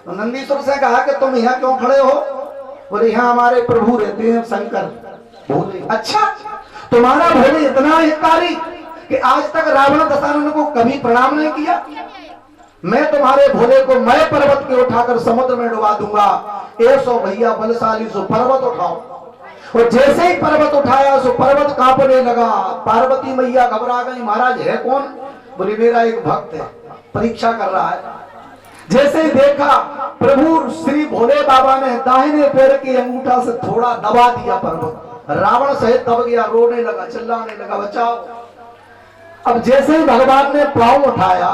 तो नंदीश्वर से कहा कि तुम यहाँ क्यों खड़े हो? बोले यहाँ हमारे प्रभु रहते हैं शंकर भोले। अच्छा, तुम्हारा भोले इतना हितकारी कि आज तक रावण दशानन को कभी प्रणाम नहीं किया? मैं तुम्हारे भोले को मैं पर्वत के उठाकर समुद्र में डुबा दूंगा। ऐसो भैया बलशाली सो पर्वत उठाओ। और जैसे ही पर्वत उठाया सो पर्वत कांपने लगा। पार्वती मैया घबरा गई, महाराज है कौन? बोले मेरा एक भक्त है, परीक्षा कर रहा है। जैसे ही देखा प्रभु श्री भोले बाबा ने दाहिने पैर के अंगूठा से थोड़ा दबा दिया पर्वत, रावण सहित दब गया, रोने लगा, चिल्लाने लगा, बचाओ। अब जैसे ही भगवान ने पांव उठाया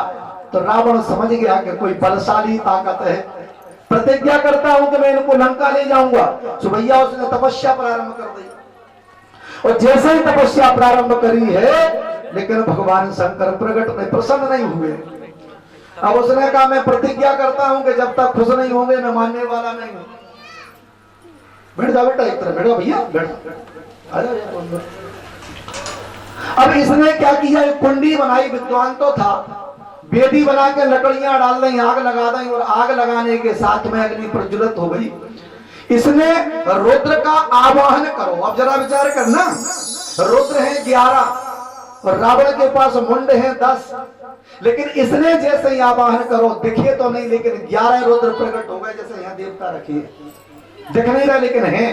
तो रावण समझ गया कि कोई बलशाली ताकत है, प्रतिज्ञा करता हूं कि मैं इनको लंका ले जाऊंगा। तो भैया उसने तपस्या प्रारंभ कर दी। और जैसे ही तपस्या प्रारंभ करी है, लेकिन भगवान शंकर प्रकट में प्रसन्न नहीं हुए। अब उसने कहा मैं प्रतिज्ञा करता हूं कि जब तक खुश नहीं होंगे मैं मानने वाला नहीं हूं। बैठ जाओ बेटा, एक तरह बैठो भैया, बैठो। अब इसने क्या किया, एक कुंडी बनाई, विद्वान तो था, बेदी बना के लकड़ियां डाल दी, आग लगा दी, और आग लगाने के साथ में अग्नि प्रज्वलित हो गई। इसने रुद्र का आवाहन करो। अब जरा विचार करना, रुद्र है 11 और रावण के पास मुंड है 10, लेकिन इसने जैसे ही आवाहन करो, दिखे तो नहीं लेकिन 11 रुद्र प्रकट हो गए। जैसे यहाँ देवता रखे, दिख नहीं रहा लेकिन है,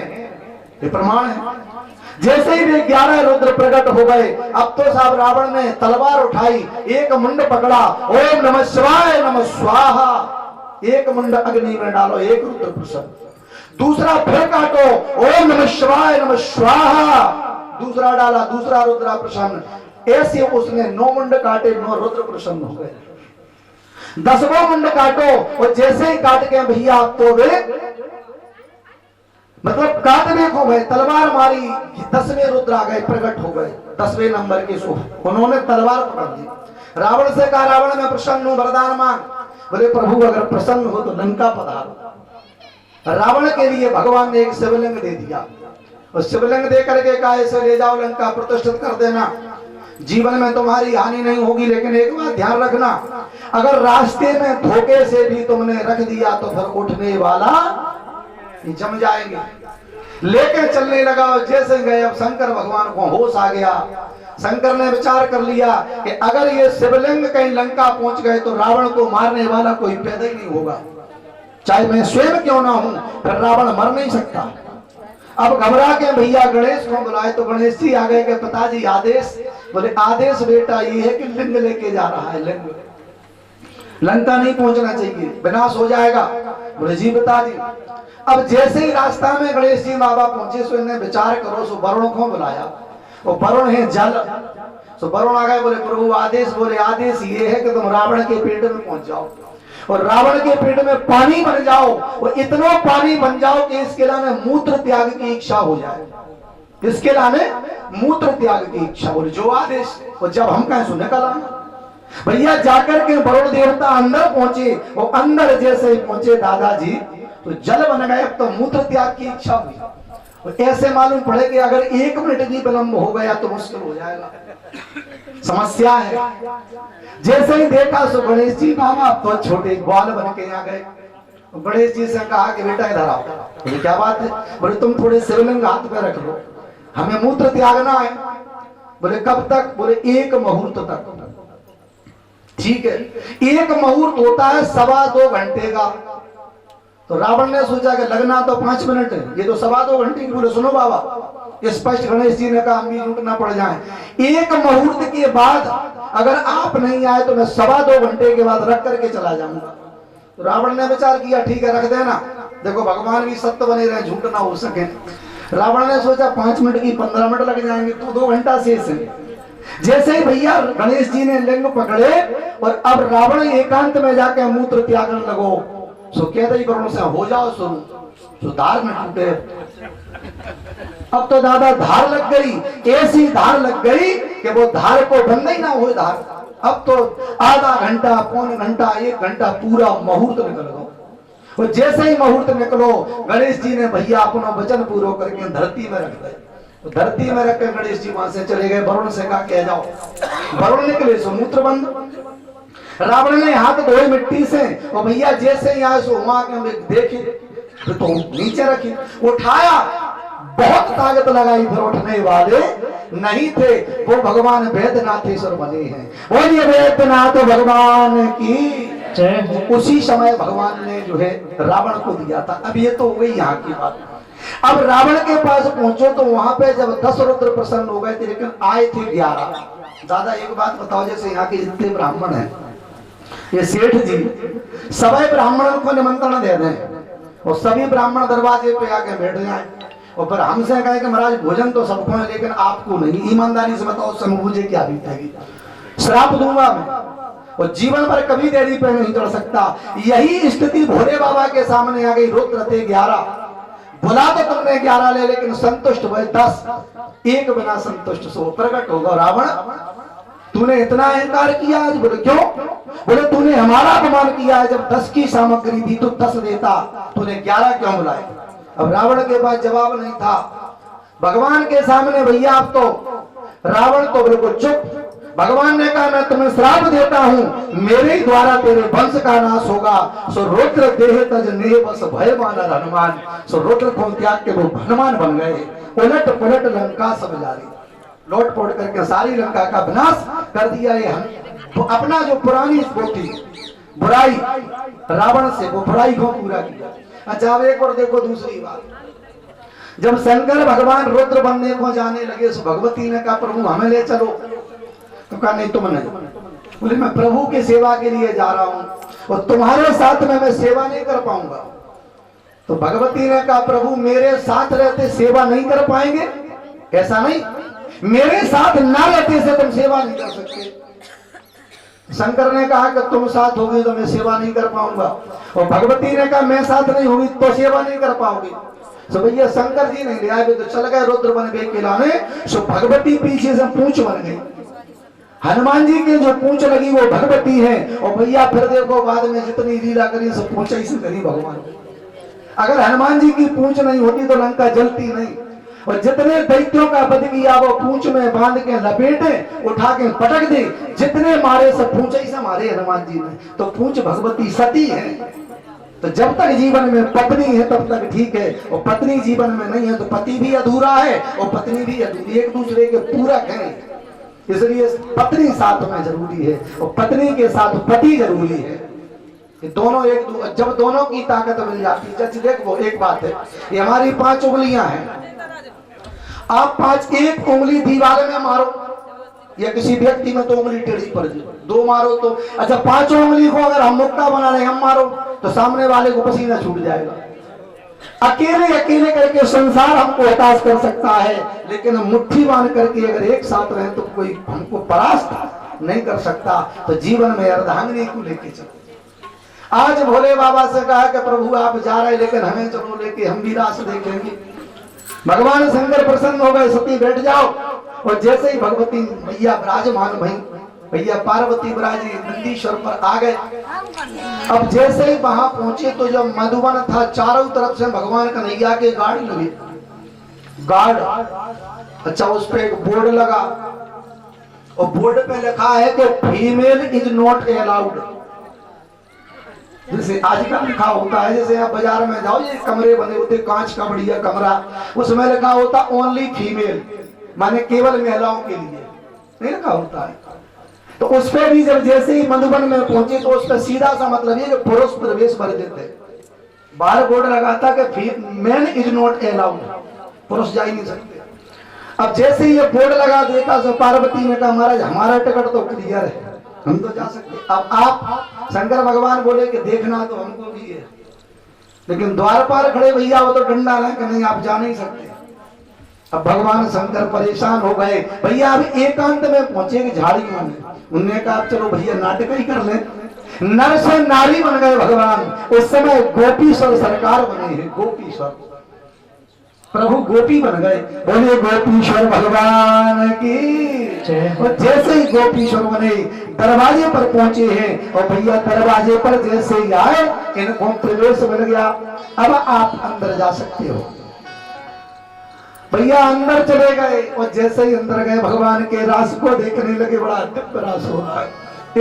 ये प्रमाण है। जैसे ही वे 11 रुद्र प्रकट हो गए, अब तो साहब रावण ने तलवार उठाई, एक मुंड पकड़ा, ओम नमः शिवाय नमः स्वाहा, एक मुंड अग्नि में डालो, एक रुद्र प्रसन्न। दूसरा फिर काटो, ओम नमः शिवाय नमः स्वाहा, दूसरा डाला, दूसरा रुद्रा प्रसन्न। ऐसे उसने 9 मुंड काटे, 9 रुद्र प्रसन्न हो गए। 10वां मुंड काटो, और जैसे ही काट के भैया आप तो वे मतलब काटने को गए, तलवार मारी, 10वें रुद्र आ गए, प्रकट हो गए 10वें नंबर के सो। उन्होंने तलवार पकड़ ली। रावण से कहा, रावण मैं प्रसन्न हूं, वरदान मांग। बोले प्रभु अगर प्रसन्न हो तो लंका पधारो। रावण के लिए भगवान ने एक शिवलिंग दे दिया, और शिवलिंग दे करके कहा इसे ले जाओ लंका प्रतिष्ठित कर देना, जीवन में तुम्हारी हानि नहीं होगी, लेकिन एक बात ध्यान रखना, अगर रास्ते में धोखे से भी तुमने रख दिया तो फिर उठने वाला जम जाएंगे। लेकर चलने लगा, और जैसे गए अब शंकर भगवान को होश आ गया। शंकर ने विचार कर लिया कि अगर ये शिवलिंग कहीं लंका पहुंच गए तो रावण को मारने वाला कोई पैदा ही नहीं होगा, चाहे मैं स्वयं क्यों ना हूं, फिर रावण मर नहीं सकता। अब घबरा के भैया गणेश को बुलाए, तो गणेश जी आ गए कि पिताजी आदेश। बोले आदेश बेटा ये है कि लिंग लेके जा रहा है, लिंग लंका नहीं पहुंचना चाहिए, विनाश हो जाएगा। बोले जी पिताजी। अब जैसे ही रास्ता में गणेश जी बाबा पहुंचे, सो इन्हें विचार करो, सो वरुण को बुलाया, वो वरुण है जल। सो वरुण आ गए, बोले प्रभु आदेश। बोले आदेश ये है कि तुम रावण के पेट में पहुंच जाओ, और रावण के पेट में पानी बन जाओ, और इतना पानी बन जाओ कि इसके लाने मूत्र त्याग की इच्छा हो जाए, इसके लाने मूत्र त्याग की इच्छा। बोले जो आदेश। और जब हम कहें सो निकल आना। भैया जाकर के वरुण देवता अंदर पहुंचे, और अंदर जैसे ही पहुंचे दादाजी तो जल बन गए, अब तो मूत्र त्याग की इच्छा हुई। और ऐसे मालूम पड़े कि अगर 1 मिनट भी विलंब हो गया तो मुश्किल हो जाएगा, समस्या है। जैसे ही देखा सो गणेश जी बाबा तो छोटे ग्वाल बन के आ गए। गणेश जी से कहा कि बेटा इधर आओ। बोले क्या बात है? बोले तुम थोड़े शिवलिंग हाथ पे रख लो, हमें मूत्र त्यागना है। बोले कब तक? बोले 1 मुहूर्त तक। ठीक है, 1 मुहूर्त होता है 2.25 घंटे का। तो रावण ने सोचा कि लगना तो 5 मिनट है, ये तो 2.25 घंटे की। बोले सुनो बाबा, स्पष्ट गणेश जी ने कहा हम भी लूटना पड़ जाए। 1 मुहूर्त के बाद अगर आप नहीं आए तो मैं 2.25 घंटे के बाद रख करके चला जाऊंगा। तो रावण ने विचार किया ठीक है रख देना, देखो भगवान भी सत्य बने रहे, झूठ ना हो सके। रावण ने सोचा 5 मिनट की 15 मिनट लग जाएंगे, तो 2 घंटा शेष है। जैसे ही भैया गणेश जी ने लिंग पकड़े, और अब रावण एकांत में जाके मूत्र त्यागने लगो, सो कहते ही वरुण से हो जाओ शुरू, तो धार में टूटे। अब तो दादा धार लग गई, ऐसी धार लग गई कि वो धार को बंद ही ना हो धार। अब तो आधा घंटा, पौन घंटा, 1 घंटा पूरा मुहूर्त निकल गो। और जैसे ही मुहूर्त निकलो, गणेश जी ने भैया अपना वचन पूरा करके धरती में रख गए। तो धरती में रख कर गणेश जी वहां से चले गए। वरुण से कहा कह जाओ। वरुण निकले सो मूत्र बंद। रावण ने हाथ धोए मिट्टी से, और भैया जैसे ही आए सो वहां के देखे तो नीचे रखी, उठाया, बहुत ताकत लगाई, फिर उठने वाले नहीं थे। वो भगवान वैद्यनाथेश्वर बने हैं। बोलिए वैद्यनाथ भगवान की। उसी समय भगवान ने जो है रावण को दिया था। अब ये तो हो गई यहाँ की बात। अब रावण के पास पहुंचो तो वहां पे जब 10 रुद्र प्रसन्न हो गए थे, लेकिन आए थे 11। दादा एक बात बताओ, जैसे यहाँ के जितने ब्राह्मण हैं, ये सेठ जी सभी ब्राह्मणों को निमंत्रण दे रहे हैं, और सभी ब्राह्मण दरवाजे पे आके बैठ जाए, और फिर हमसे कहे कि महाराज भोजन तो सबको है लेकिन आपको नहीं। ईमानदारी से बताओ समय मुझे क्या बीतेगी? श्राप दूंगा मैं, और जीवन भर कभी देरी पे नहीं चढ़ सकता। यही स्थिति भोले बाबा के सामने आ गई। रुद्र थे 11, बुला तो तुमने 11 ले, लेकिन संतुष्ट हुए 10। एक बिना संतुष्ट सो प्रकट होगा। रावण तूने इतना अहंकार किया आज? बोले क्यों? बोले तूने हमारा अपमान किया है, जब 10 की सामग्री थी तो 10 देता, तूने 11 क्यों बुलाए? अब रावण के पास जवाब नहीं था। भगवान के सामने भैया अब तो रावण तो बिल्कुल चुप। भगवान ने कहा मैं तुम्हें श्राप देता हूं, मेरे ही द्वारा तेरे वंश का नाश होगा। सो रुद्र देह तज नेह बस भय माना हनुमान। सो रुद्र को त्याग के वो हनुमान बन गए। उलट पुलट लंका सब जारी, लौट पोट करके सारी लंका का विनाश कर दिया। ये तो अपना जो पुरानी थी बुराई रावण से, वो बुराई को पूरा किया। अच्छा एक और देखो दूसरी बात, जब शंकर भगवान रुद्र बनने को जाने लगे, तो भगवती ने कहा प्रभु हमें ले चलो। तो कहा नहीं तुम नहीं। बोले मैं प्रभु की सेवा के लिए जा रहा हूं, और तुम्हारे साथ में मैं सेवा नहीं कर पाऊंगा। तो भगवती ने कहा प्रभु मेरे साथ रहते सेवा नहीं कर पाएंगे? ऐसा नहीं, मेरे साथ ना रहते से तुम सेवा नहीं कर सकते। शंकर ने कहा कि तुम साथ होगी तो मैं सेवा नहीं कर पाऊंगा, और भगवती ने कहा मैं साथ नहीं होगी तो सेवा नहीं कर पाओगे। तो भैया शंकर जी नहीं ले आए, तो चल गए रुद्र बन गए खिलाने। सो भगवती पीछे से पूंछ बन गई, हनुमान जी के जो पूंछ लगी वो भगवती है। और भैया फिर देखो बाद में जितनी लीला करी सब पूंछ ही से करी भगवान। अगर हनुमान जी की पूंछ नहीं होती तो लंका जलती नहीं, और जितने दैत्यों का वध किया वो पूंछ में बांध के लपेटे उठा के पटक दे, जितने मारे सब पूंछ ही से मारे हनुमान जी ने। तो पूंछ भगवती सती है। तो जब तक जीवन में पत्नी है तब तक ठीक है, और पत्नी जीवन में नहीं है तो पति भी अधूरा है और पत्नी भी अधूरी, एक दूसरे के पूरक हैं। इसलिए पत्नी साथ में जरूरी है और पत्नी के साथ पति जरूरी है। कि दोनों जब दोनों की ताकत मिल जाती है। जैसे देखो एक बात है, ये हमारी 5 उंगलियां हैं, आप 5 एक उंगली दीवार में मारो या किसी व्यक्ति में तो उंगली टेढ़ी पड़ जाए, 2 मारो तो अच्छा 5 उंगली को अगर हम मुक्का बना रहे हम मारो तो सामने वाले को पसीना छूट जाएगा। अकेले करके संसार हमको हताश कर सकता है, लेकिन हम मुट्ठी बांध करके अगर एक साथ रहे तो कोई हमको परास्त नहीं कर सकता। तो जीवन में अर्धांगिनी को लेके चलो। आज भोले बाबा से कहा कि प्रभु आप जा रहे लेकिन हमें चलो लेके, हम भी रास देखेंगे। भगवान शंकर प्रसन्न हो गए, सती बैठ जाओ। और जैसे ही भगवती भैया विराजमान भई, भैया पार्वती विराजी नंदीश्वर पर आ गए। अब जैसे ही वहां पहुंचे तो जब मधुबन था चारों तरफ से भगवान कन्हैया के गार्ड लगे, गार्ड। अच्छा उस पे एक बोर्ड लगा और बोर्ड पे लिखा है कि फीमेल इज नॉट अलाउड। जैसे आजकल लिखा होता है, जैसे आप बाजार में जाओ ये कमरे बने होते कांच का बढ़िया कमरा, उसमें लिखा होता ओनली फीमेल, माने केवल महिलाओं के लिए नहीं लिखा होता है। तो उस पे भी जब जैसे ही मधुबन में पहुंचे तो उसका सीधा सा मतलब ये कि पुरुष प्रवेश कर देते। बाहर बोर्ड लगा था कि मेन इज नॉट अलाउड, पुरुष जा ही नहीं सकते। अब जैसे ही ये बोर्ड लगा देखा तो पार्वती ने कहा महाराज हमारा टिकट तो क्लियर है, हम तो जा सकते। अब आप शंकर भगवान बोले कि देखना तो हमको भी है, लेकिन द्वार पर खड़े भैया वो तो डंडा लें कि नहीं आप जा नहीं सकते। अब भगवान शंकर परेशान हो गए, भैया अभी एकांत में पहुंचे झाड़ियों में। उन्होंने कहा चलो भैया नाटक ही कर लें। नर से नारी बन गए भगवान। उस समय गोपीश्वर सरकार बने हैं, गोपीश्वर प्रभु गोपी बन गए। बोले गोपीश्वर भगवान की। और जैसे ही गोपीश्वर बने दरवाजे पर पहुंचे हैं और भैया दरवाजे पर जैसे ही आए इनको प्रवेश मिल गया। अब आप अंदर जा सकते हो। भैया अंदर चले गए और जैसे ही अंदर गए भगवान के रास को देखने लगे, बड़ा दिव्य रास हो रहा है।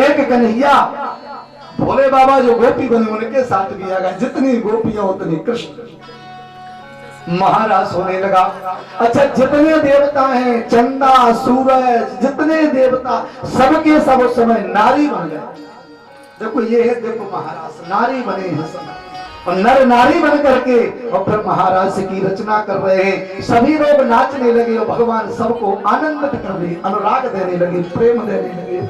एक कन्हैया भोले बाबा जो गोपी बने उनके साथ भी आ गए, जितनी गोपियां उतनी कृष्ण महाराज होने लगा। अच्छा जितने देवता हैं चंदा सूरज जितने देवता सबके सब उस समय नारी बन गए। देखो ये है, देखो महाराज नारी बने हैं सब, और नर नारी बन करके और फिर महाराज की रचना कर रहे हैं। सभी लोग नाचने लगे और भगवान सबको आनंदित कर रहे, अनुराग देने लगे, प्रेम देने लगे।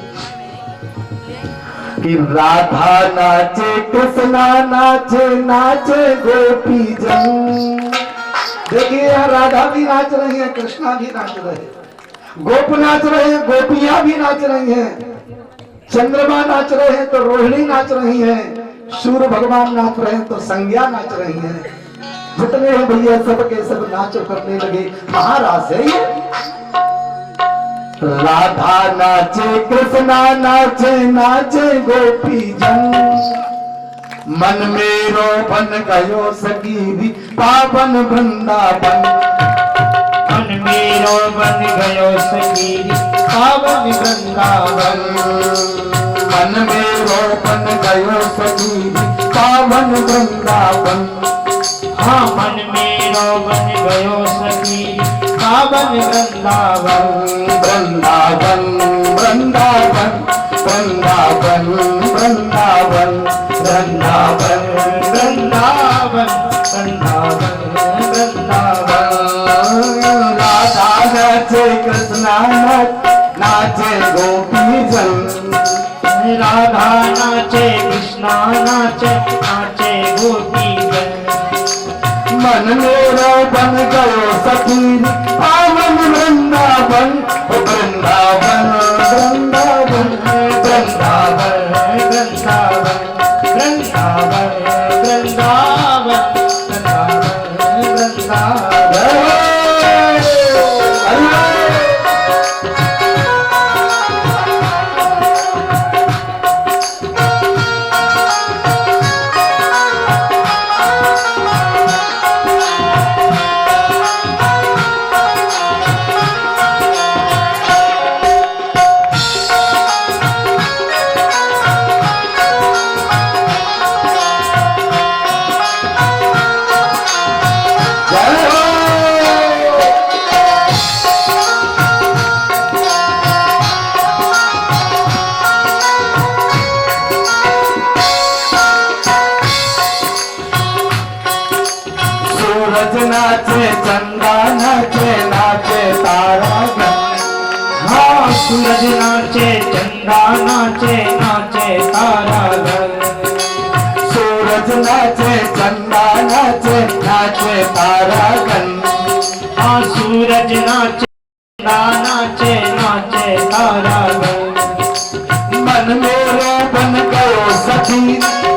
कि राधा नाचे कृष्णा नाचे नाचे गोपी जन। देखिए यहाँ राधा भी नाच रही है, कृष्णा भी नाच रहे हैं, गोप नाच रहे हैं, गोपियां भी नाच रही हैं, चंद्रमा नाच रहे हैं तो रोहिणी नाच रही हैं, सूर्य भगवान नाच रहे हैं तो संज्ञा नाच रही हैं। जितने हैं भैया सबके सब नाच करने लगे। महाराज है ये। राधा नाचे कृष्णा नाचे नाचे गोपी जन। मन मेरो बन गयो सखी पावन वृंदावन। मन मेरो बन गयो सखी पावन वृंदावन। मन मेरो बन गयो सखी पावन वृंदावन। हाँ मन मेरो बन गयो सखी पावन वृंदावन। वृंदावन वृंदावन वृंदावन वृंदावन वृंदावन वृंदावन वृंदावन वृंदावन। राधा नाचे कृष्णा नाचे गोपी जन। राधा नाचे कृष्णा नाचे नाचे गोपी जन। मन मेरा बन गयो सखी पावन वृंदावन वृंदावन वृंदावन वृंदावन वृंदावन वृंदावन वृंदावन सूरज नाचे चंदा नाचे नाचे तारा हाँ सूरज नाचे चंदा नाचे नाचे तारा सूरज नाचे चंदा नाचे नाचे तारा हाँ सूरज नाचे चंदा नाचे नाचे तारा मन मेरा बन गयो सखी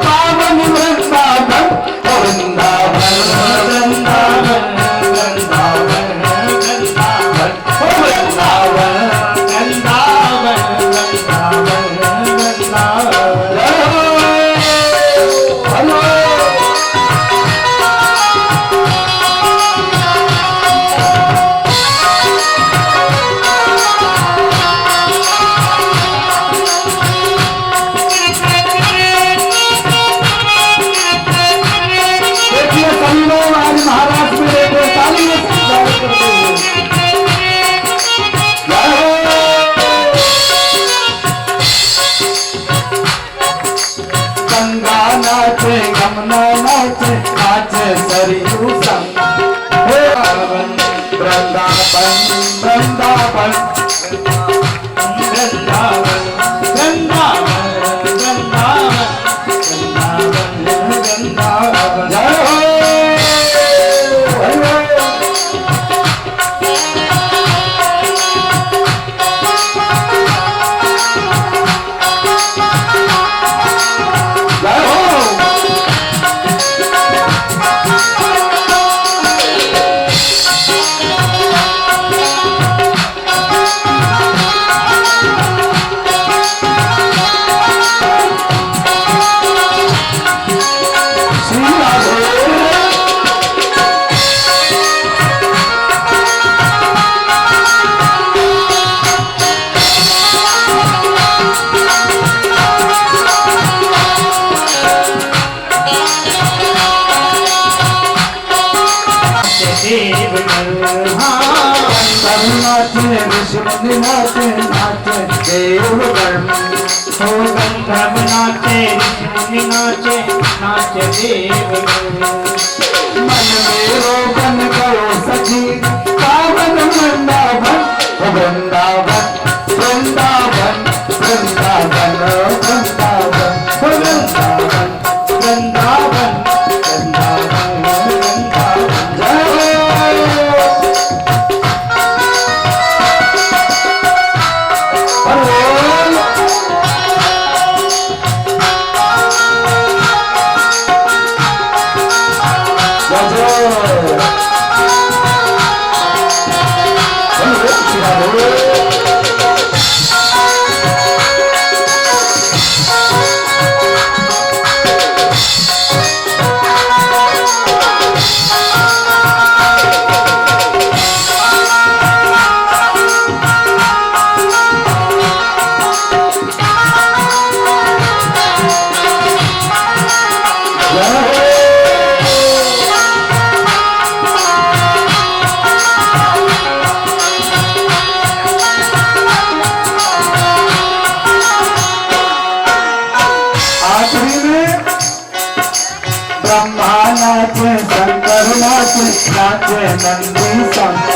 पावन वृंदावन वृंदावन वृंदावन वृंदावन वृंदावन वृंदावन वृंदावन वृंदावन वृंदावन हेलो देखिए सभी लोग आज महाराष्ट्र में रहते हैं, ताली में स्वागत करते हैं। जय हो। गंगा नाचे यमुना नाचे नाचे सरयू संग हे पावन वृंदावन वृंदावन वृंदावन वृंदावन वृंदावन वृंदावन जय हो हरि बोल। जय हो। श्री राधे देवगण हाँ नाचे ऋषि नाचे नाचे देवगण हो गंधर्व नाचे ऋषि नाचे नाचे देवगण मन मेरो बन गयो सखी पावन वृंदावन वृंदावन वृंदावन वृंदावन वृंदावन वृंदावन वृंदावन वृंदावन वृंदावन जय हो। हरि बोल। ब्रह्मा नाचे शंकर नाचे नाचे नंदी संग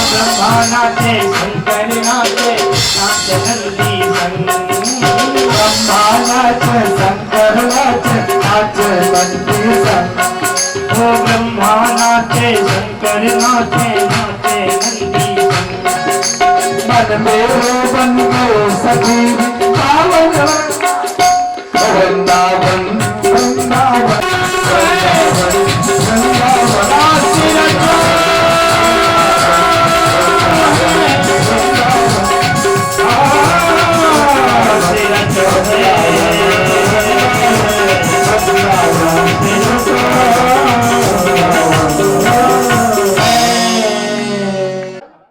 ब्रह्मा नाचे शंकर नाचे नाचे नंदी संग ब्रह्मा नाचे शंकर नाचे नाचे नंदी संग ओ ब्रह्मा नाचे शंकर नाचे नाचे नंदी संग मन में बन गए सखी पावन